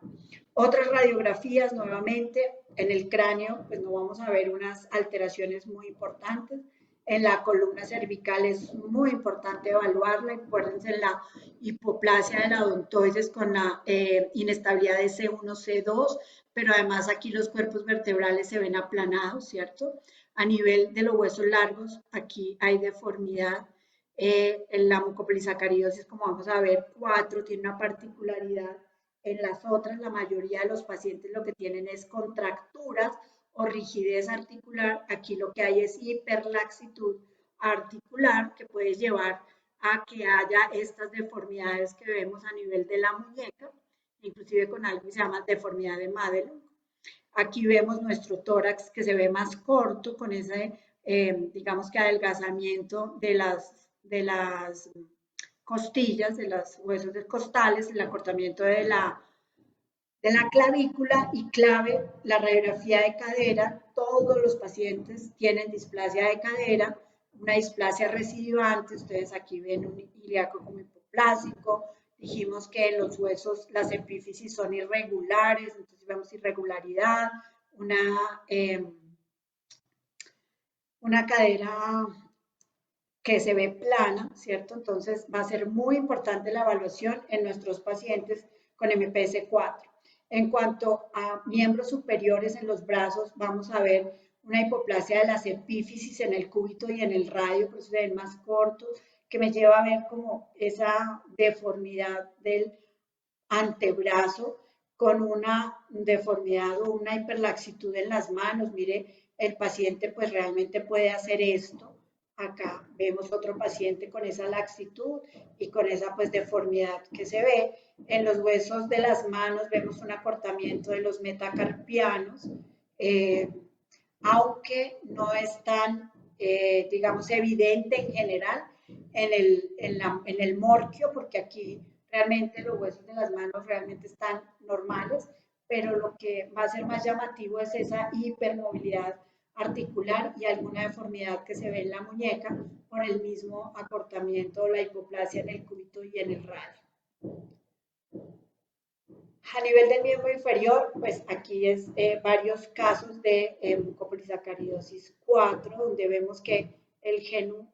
Otras radiografías, nuevamente, en el cráneo, pues no vamos a ver unas alteraciones muy importantes. En la columna cervical es muy importante evaluarla. Acuérdense en la hipoplasia de la odontoides con la inestabilidad de C1, C2, pero además aquí los cuerpos vertebrales se ven aplanados, ¿cierto? A nivel de los huesos largos, aquí hay deformidad. En la mucopolisacaridosis, como vamos a ver, 4 tiene una particularidad. En las otras, la mayoría de los pacientes lo que tienen es contracturas o rigidez articular. Aquí lo que hay es hiperlaxitud articular que puede llevar a que haya estas deformidades que vemos a nivel de la muñeca, inclusive con algo que se llama deformidad de Madelung. Aquí vemos nuestro tórax que se ve más corto con ese, digamos que adelgazamiento de las costillas, de los huesos costales, el acortamiento de la clavícula y clave, la radiografía de cadera. Todos los pacientes tienen displasia de cadera, una displasia recidivante. Ustedes aquí ven un ilíaco como hipoplásico. Dijimos que los huesos, las epífisis son irregulares, entonces vemos irregularidad, una una cadera que se ve plana, ¿cierto? Entonces va a ser muy importante la evaluación en nuestros pacientes con MPS 4. En cuanto a miembros superiores en los brazos, vamos a ver una hipoplasia de las epífisis en el cúbito y en el radio, por eso se ven más cortos, que me lleva a ver como esa deformidad del antebrazo con una deformidad o una hiperlaxitud en las manos. Mire, el paciente pues realmente puede hacer esto. Acá vemos otro paciente con esa laxitud y con esa pues deformidad que se ve. En los huesos de las manos vemos un acortamiento de los metacarpianos, aunque no es tan, digamos, evidente en general en el morquio, porque aquí realmente los huesos de las manos realmente están normales, pero lo que va a ser más llamativo es esa hipermovilidad articular y alguna deformidad que se ve en la muñeca por el mismo acortamiento o la hipoplasia en el cúbito y en el radio. A nivel del miembro inferior, pues aquí es varios casos de mucopolisacaridosis 4, donde vemos que el genu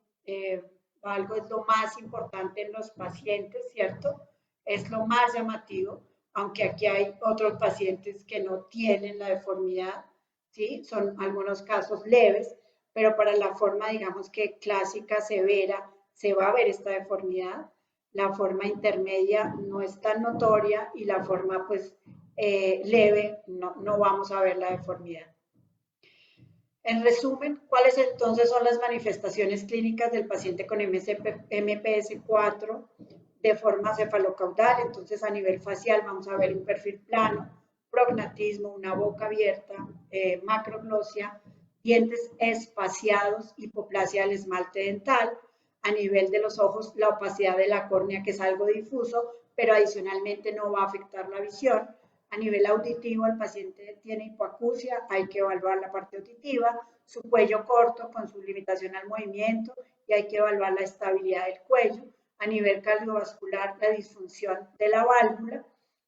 valgo es lo más importante en los pacientes, ¿cierto? Es lo más llamativo, aunque aquí hay otros pacientes que no tienen la deformidad, ¿sí? Son algunos casos leves, pero para la forma, digamos que clásica, severa, se va a ver esta deformidad. La forma intermedia no es tan notoria y la forma pues leve no vamos a ver la deformidad. En resumen, ¿cuáles entonces son las manifestaciones clínicas del paciente con MPS 4 de forma cefalocaudal? Entonces a nivel facial vamos a ver un perfil plano, prognatismo, una boca abierta, macroglosia, dientes espaciados, hipoplasia del esmalte dental. A nivel de los ojos, la opacidad de la córnea, que es algo difuso, pero adicionalmente no va a afectar la visión. A nivel auditivo, el paciente tiene hipoacusia, hay que evaluar la parte auditiva, su cuello corto con su limitación al movimiento y hay que evaluar la estabilidad del cuello. A nivel cardiovascular, la disfunción de la válvula.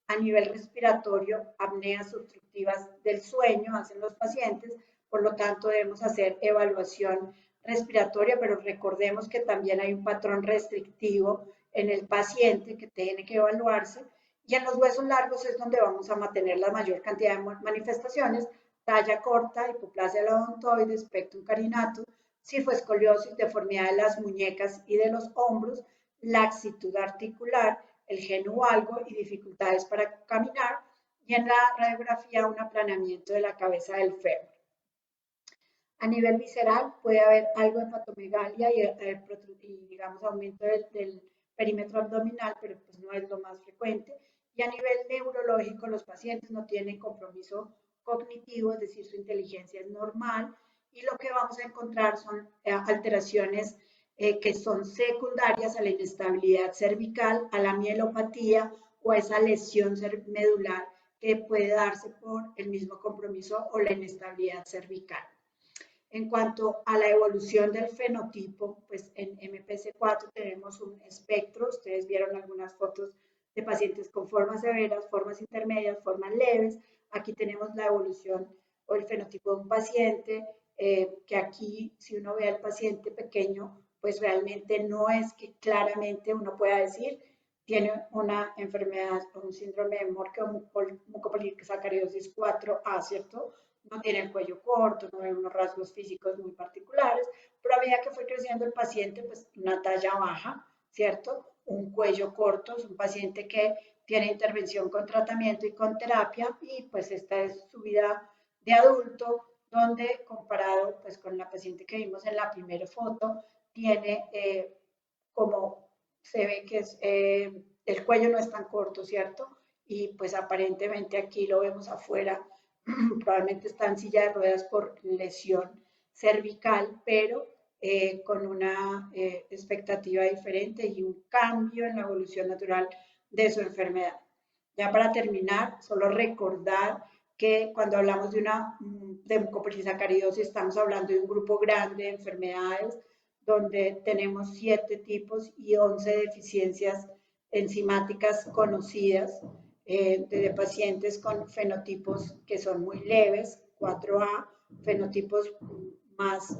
A nivel respiratorio, apneas obstructivas del sueño hacen los pacientes, por lo tanto debemos hacer evaluación respiratoria, pero recordemos que también hay un patrón restrictivo en el paciente que tiene que evaluarse. Y en los huesos largos es donde vamos a mantener la mayor cantidad de manifestaciones: talla corta, hipoplasia del odontoide, spectrum carinatum, cifoescoliosis, deformidad de las muñecas y de los hombros, laxitud articular, el genu valgo y dificultades para caminar. Y en la radiografía un aplanamiento de la cabeza del fémur. A nivel visceral puede haber algo de hepatomegalia y digamos aumento del perímetro abdominal, pero pues no es lo más frecuente. Y a nivel neurológico los pacientes no tienen compromiso cognitivo, es decir, su inteligencia es normal, y lo que vamos a encontrar son alteraciones que son secundarias a la inestabilidad cervical, a la mielopatía o a esa lesión medular que puede darse por el mismo compromiso o la inestabilidad cervical. En cuanto a la evolución del fenotipo, pues en MPS 4 tenemos un espectro. Ustedes vieron algunas fotos de pacientes con formas severas, formas intermedias, formas leves. Aquí tenemos la evolución o el fenotipo de un paciente, que aquí, si uno ve al paciente pequeño, pues realmente no es que claramente uno pueda decir tiene una enfermedad o un síndrome de mucopolisacaridosis 4A, ¿cierto? No tiene el cuello corto, no tiene unos rasgos físicos muy particulares, pero a medida que fue creciendo el paciente, pues una talla baja, ¿cierto? Un cuello corto, es un paciente que tiene intervención con tratamiento y con terapia, y pues esta es su vida de adulto, donde comparado pues con la paciente que vimos en la primera foto, tiene como se ve que es, el cuello no es tan corto, ¿cierto? Y pues aparentemente aquí lo vemos afuera, probablemente está en silla de ruedas por lesión cervical, pero con una expectativa diferente y un cambio en la evolución natural de su enfermedad. Ya para terminar, solo recordar que cuando hablamos de mucopolisacaridosis estamos hablando de un grupo grande de enfermedades donde tenemos 7 tipos y 11 deficiencias enzimáticas conocidas, de pacientes con fenotipos que son muy leves, 4A, fenotipos más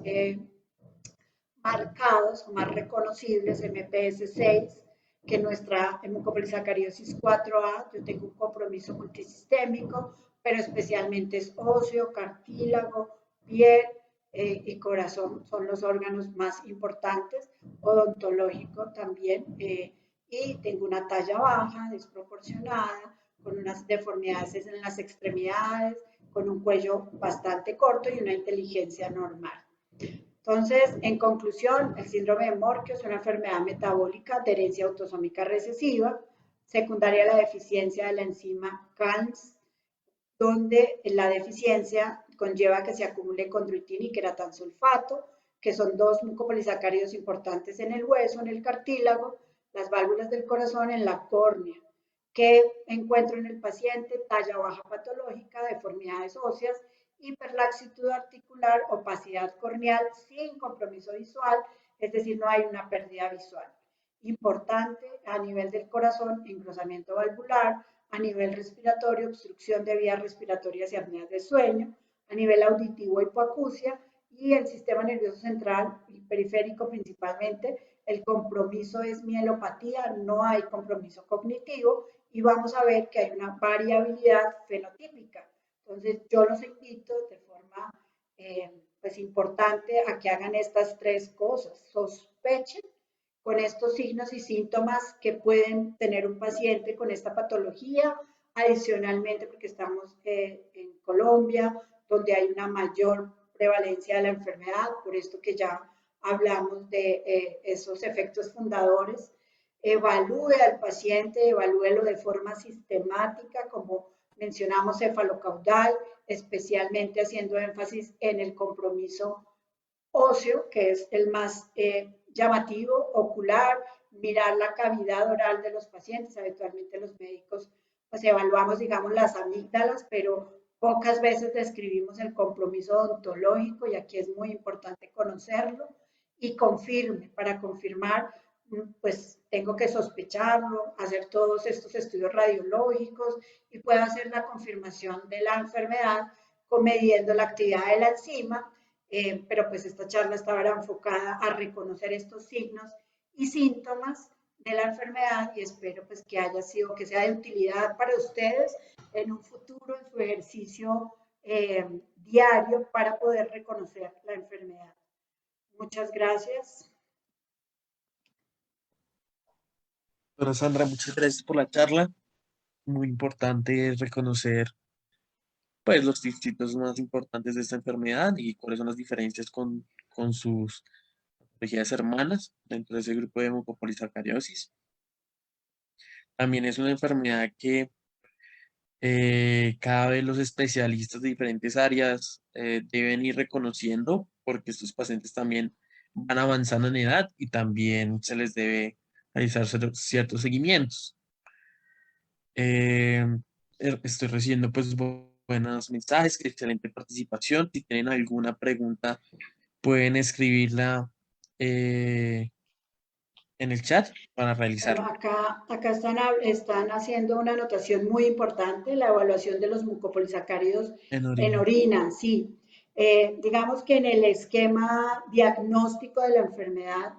marcados o más reconocibles, MPS 6, que nuestra mucopolisacaridosis 4A. Yo tengo un compromiso multisistémico, pero especialmente es óseo, cartílago, piel y corazón, son los órganos más importantes, odontológico también, y tengo una talla baja, desproporcionada, con unas deformidades en las extremidades, con un cuello bastante corto y una inteligencia normal. Entonces, en conclusión, el síndrome de Morquio es una enfermedad metabólica de herencia autosómica recesiva, secundaria a la deficiencia de la enzima CALMS, donde la deficiencia conlleva que se acumule condroitina y queratansulfato, que son dos mucopolisacáridos importantes en el hueso, en el cartílago, las válvulas del corazón, en la córnea. ¿Qué encuentro en el paciente? Talla baja patológica, deformidades óseas, hiperlaxitud articular, opacidad corneal sin compromiso visual, es decir, no hay una pérdida visual. Importante, a nivel del corazón, engrosamiento valvular, a nivel respiratorio, obstrucción de vías respiratorias y apneas de sueño, a nivel auditivo, hipoacusia, y el sistema nervioso central y periférico principalmente, el compromiso es mielopatía, no hay compromiso cognitivo, y vamos a ver que hay una variabilidad fenotípica. Entonces, yo los invito de forma pues importante a que hagan estas tres cosas. Sospechen con estos signos y síntomas que pueden tener un paciente con esta patología. Adicionalmente, porque estamos en Colombia, donde hay una mayor prevalencia de la enfermedad, por esto que ya hablamos de esos efectos fundadores. Evalúe al paciente, evalúelo de forma sistemática, como mencionamos, cefalocaudal, especialmente haciendo énfasis en el compromiso óseo, que es el más llamativo, ocular, mirar la cavidad oral de los pacientes. Habitualmente los médicos pues evaluamos, digamos, las amígdalas, pero pocas veces describimos el compromiso odontológico, y aquí es muy importante conocerlo. Y confirme, para confirmar, pues tengo que sospecharlo, hacer todos estos estudios radiológicos y puedo hacer la confirmación de la enfermedad midiendo la actividad de la enzima, pero pues esta charla estaba enfocada a reconocer estos signos y síntomas de la enfermedad, y espero pues que haya sido, que sea de utilidad para ustedes en un futuro en su ejercicio diario para poder reconocer la enfermedad. Muchas gracias. Doctora Sandra, muchas gracias por la charla. Muy importante es reconocer pues, los distintos más importantes de esta enfermedad y cuáles son las diferencias con sus patologías hermanas dentro de ese grupo de mucopolisaccariosis. También es una enfermedad que cada vez los especialistas de diferentes áreas deben ir reconociendo, porque estos pacientes también van avanzando en edad y también se les debe realizar ciertos seguimientos. Estoy recibiendo pues buenos mensajes, excelente participación. Si tienen alguna pregunta, pueden escribirla en el chat para Bueno, realizarla. acá están haciendo una anotación muy importante, la evaluación de los mucopolisacáridos En en orina. orina, sí. Digamos que en el esquema diagnóstico de la enfermedad,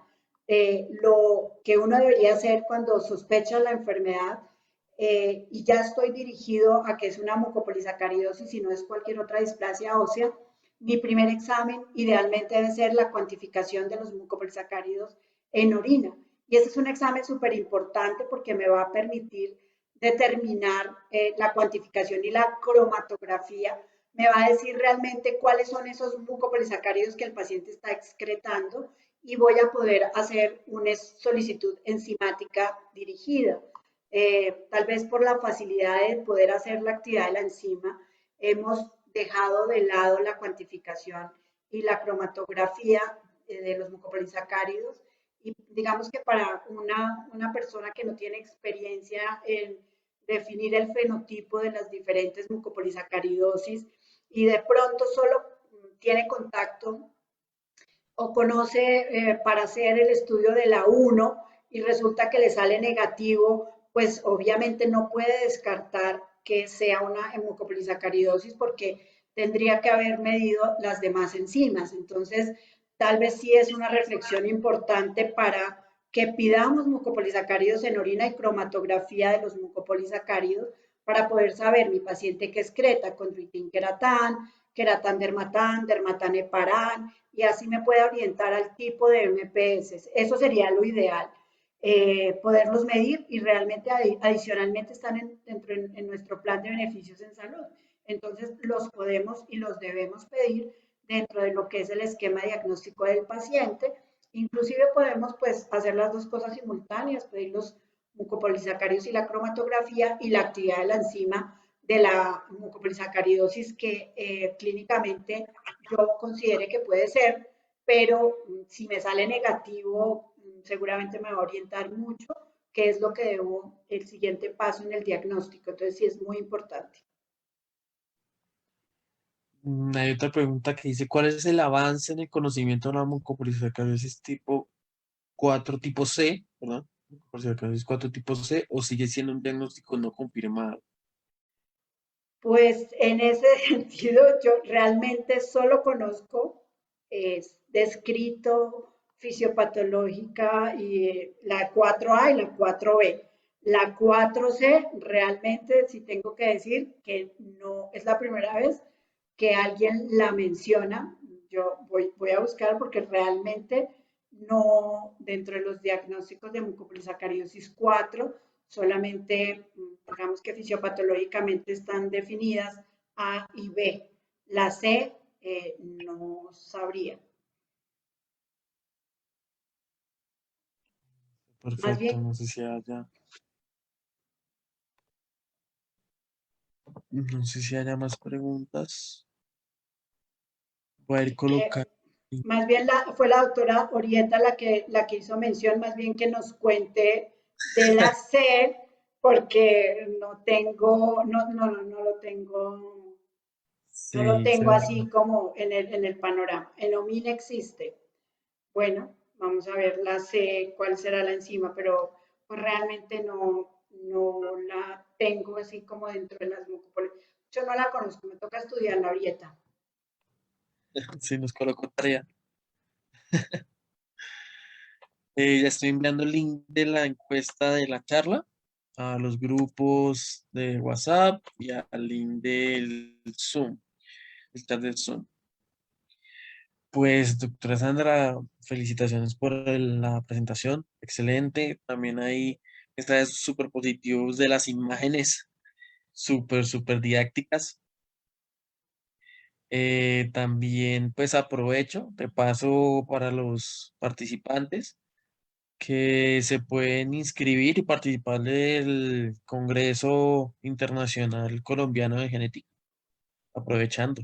lo que uno debería hacer cuando sospecha la enfermedad, y ya estoy dirigido a que es una mucopolisacaridosis y no es cualquier otra displasia ósea, mi primer examen idealmente debe ser la cuantificación de los mucopolisacáridos en orina. Y ese es un examen súper importante porque me va a permitir determinar la cuantificación y la cromatografía. Me va a decir realmente cuáles son esos mucopolisacáridos que el paciente está excretando, y voy a poder hacer una solicitud enzimática dirigida. Tal vez por la facilidad de poder hacer la actividad de la enzima, hemos dejado de lado la cuantificación y la cromatografía de los mucopolisacáridos. Y digamos que para una persona que no tiene experiencia en definir el fenotipo de las diferentes mucopolisacaridosis y de pronto solo tiene contacto o conoce para hacer el estudio de la 1 y resulta que le sale negativo, pues obviamente no puede descartar que sea una mucopolisacaridosis porque tendría que haber medido las demás enzimas. Entonces, tal vez sí es una reflexión importante para que pidamos mucopolisacáridos en orina y cromatografía de los mucopolisacáridos para poder saber mi paciente que excreta condroitin queratán, queratán dermatán, dermatán heparán, y así me puede orientar al tipo de MPS. Eso sería lo ideal. Poderlos medir y realmente adicionalmente están en nuestro plan de beneficios en salud. Entonces los podemos y los debemos pedir dentro de lo que es el esquema diagnóstico del paciente. Inclusive podemos pues hacer las dos cosas simultáneas, pedir los mucopolisacáridos y la cromatografía y la actividad de la enzima de la mucopolisacaridosis que clínicamente yo considere que puede ser, pero si me sale negativo, seguramente me va a orientar mucho qué es lo que debo, el siguiente paso en el diagnóstico. Entonces sí es muy importante. Hay otra pregunta que dice, ¿cuál es el avance en el conocimiento de la mucopolisacaridosis tipo 4 tipo C, ¿verdad? Mucopolisacaridosis 4 tipo C, o sigue siendo un diagnóstico no confirmado? Pues en ese sentido, yo realmente solo conozco descrito fisiopatológica y la 4A y la 4B. La 4C realmente sí tengo que decir que no es la primera vez que alguien la menciona. Yo voy a buscar porque realmente no, dentro de los diagnósticos de mucopolisacaridosis 4, solamente, digamos que fisiopatológicamente están definidas A y B. La C no sabría. Más Perfecto, bien, no sé si haya más preguntas. Voy a ir eh, colocando. más bien fue la doctora Orieta la que hizo mención, más bien que nos cuente de la C, porque no lo Sí, tengo así como en el panorama. En OMIN existe. Bueno, vamos a ver la C, cuál será la enzima, pero pues realmente no la tengo así como dentro de las mucopolis. Yo no la conozco, me toca estudiar la Orieta. sí, nos colocó tarea. Ya estoy enviando el link de la encuesta de la charla a los grupos de WhatsApp y al link del Zoom, el chat del Zoom. Pues, doctora Sandra, felicitaciones por la presentación, excelente. También hay estados súper positivos de las imágenes, súper didácticas. También, pues aprovecho, de paso para los participantes que se pueden inscribir y participar del Congreso Internacional Colombiano de Genética, aprovechando.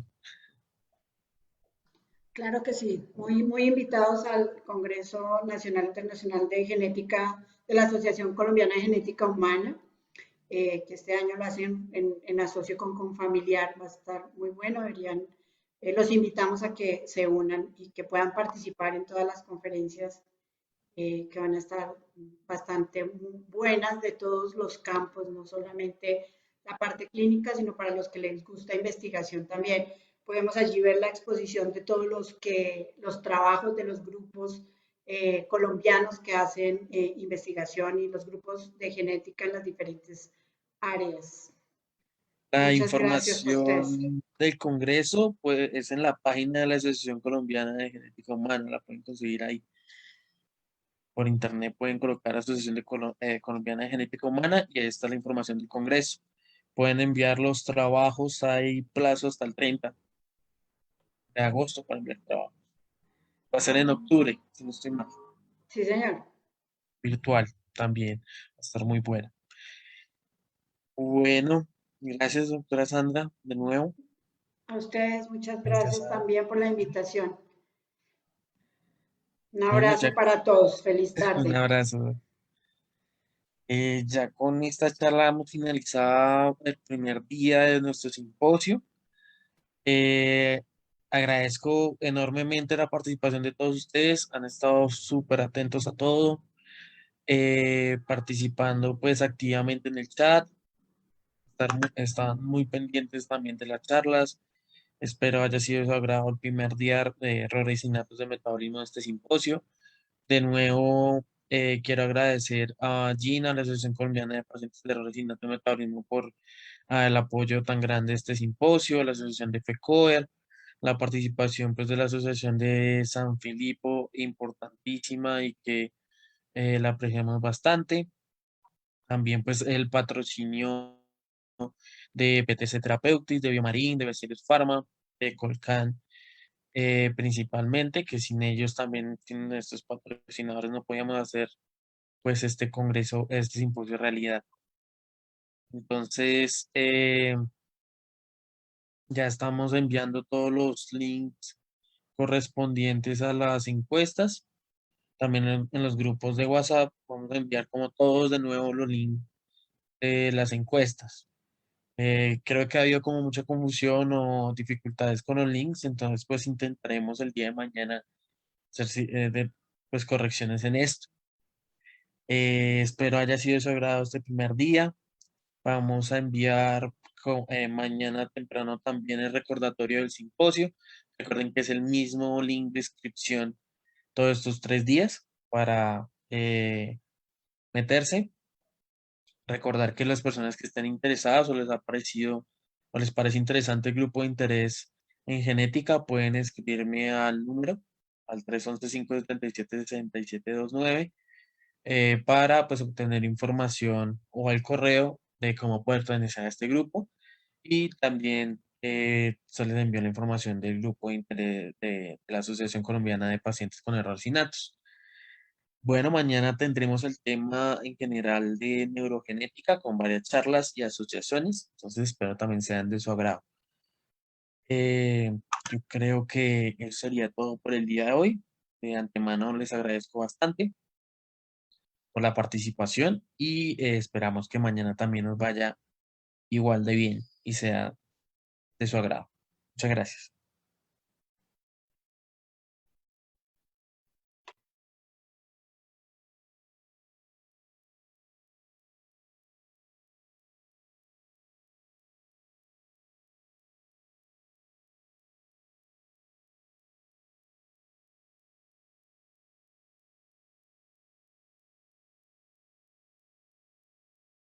Claro que sí, muy invitados al Congreso Nacional Internacional de Genética de la Asociación Colombiana de Genética Humana, que este año lo hacen en asocio con Confamiliar, va a estar muy bueno, los invitamos a que se unan y que puedan participar en todas las conferencias que van a estar bastante buenas de todos los campos, no solamente la parte clínica, sino para los que les gusta investigación también. Podemos allí ver la exposición de todos los trabajos de los grupos colombianos que hacen investigación y los grupos de genética en las diferentes áreas. La Muchas gracias a ustedes. información del Congreso pues, es en la página de la Asociación Colombiana de Genética Humana, la pueden conseguir ahí. Por internet pueden colocar Asociación Colombiana de Genética Humana y ahí está la información del Congreso. Pueden enviar los trabajos, hay plazo hasta el 30 de agosto para enviar trabajos. Va a ser en octubre, si no estoy mal. Sí, señor. Virtual también. Va a estar muy buena. Bueno, gracias, doctora Sandra, de nuevo. A ustedes, muchas Gracias. gracias también por la invitación. Un Bueno, abrazo ya, para todos. Feliz un tarde. abrazo. Ya con esta charla hemos finalizado el primer día de nuestro simposio. Eh, Agradezco enormemente la participación de todos ustedes. Han estado súper atentos a todo, participando pues activamente en el chat. Están muy pendientes también de las charlas. Espero haya sido de su agrado el primer día de errores y natos de metabolismo de este simposio. De nuevo, quiero agradecer a Gina, a la Asociación Colombiana de Pacientes de Errores y Natos de Metabolismo, por el apoyo tan grande de este simposio, la Asociación de FECODER, la participación pues, de la Asociación de San Filipo, importantísima y que la apreciamos bastante. También pues el patrocinio de PTC Therapeutics, de Biomarín, de Bacillus Pharma, de Colcan, principalmente, que sin ellos también, sin estos patrocinadores, no podíamos hacer pues este congreso, este simposio realidad. Entonces, ya estamos enviando todos los links correspondientes a las encuestas. También en los grupos de WhatsApp vamos a enviar como todos de nuevo los links de las encuestas. Creo que ha habido como mucha confusión o dificultades con los links, entonces pues intentaremos el día de mañana hacer pues correcciones en esto. Espero haya sido de su agrado este primer día. Vamos a enviar mañana temprano también el recordatorio del simposio. Recuerden que es el mismo link de inscripción todos estos 3 días para meterse. Recordar que las personas que estén interesadas o les ha parecido o les parece interesante el grupo de interés en genética pueden escribirme al número, al 311-577-6729, para pues obtener información, o al correo de cómo poder pertenecer a este grupo. Y también se les envió la información del grupo de interés de la Asociación Colombiana de Pacientes con Errores Innatos. Bueno, mañana tendremos el tema en general de neurogenética con varias charlas y asociaciones, entonces espero también sean de su agrado. Eh, yo creo que eso sería todo por el día de hoy. De antemano les agradezco bastante por la participación y esperamos que mañana también nos vaya igual de bien y sea de su agrado. Muchas gracias.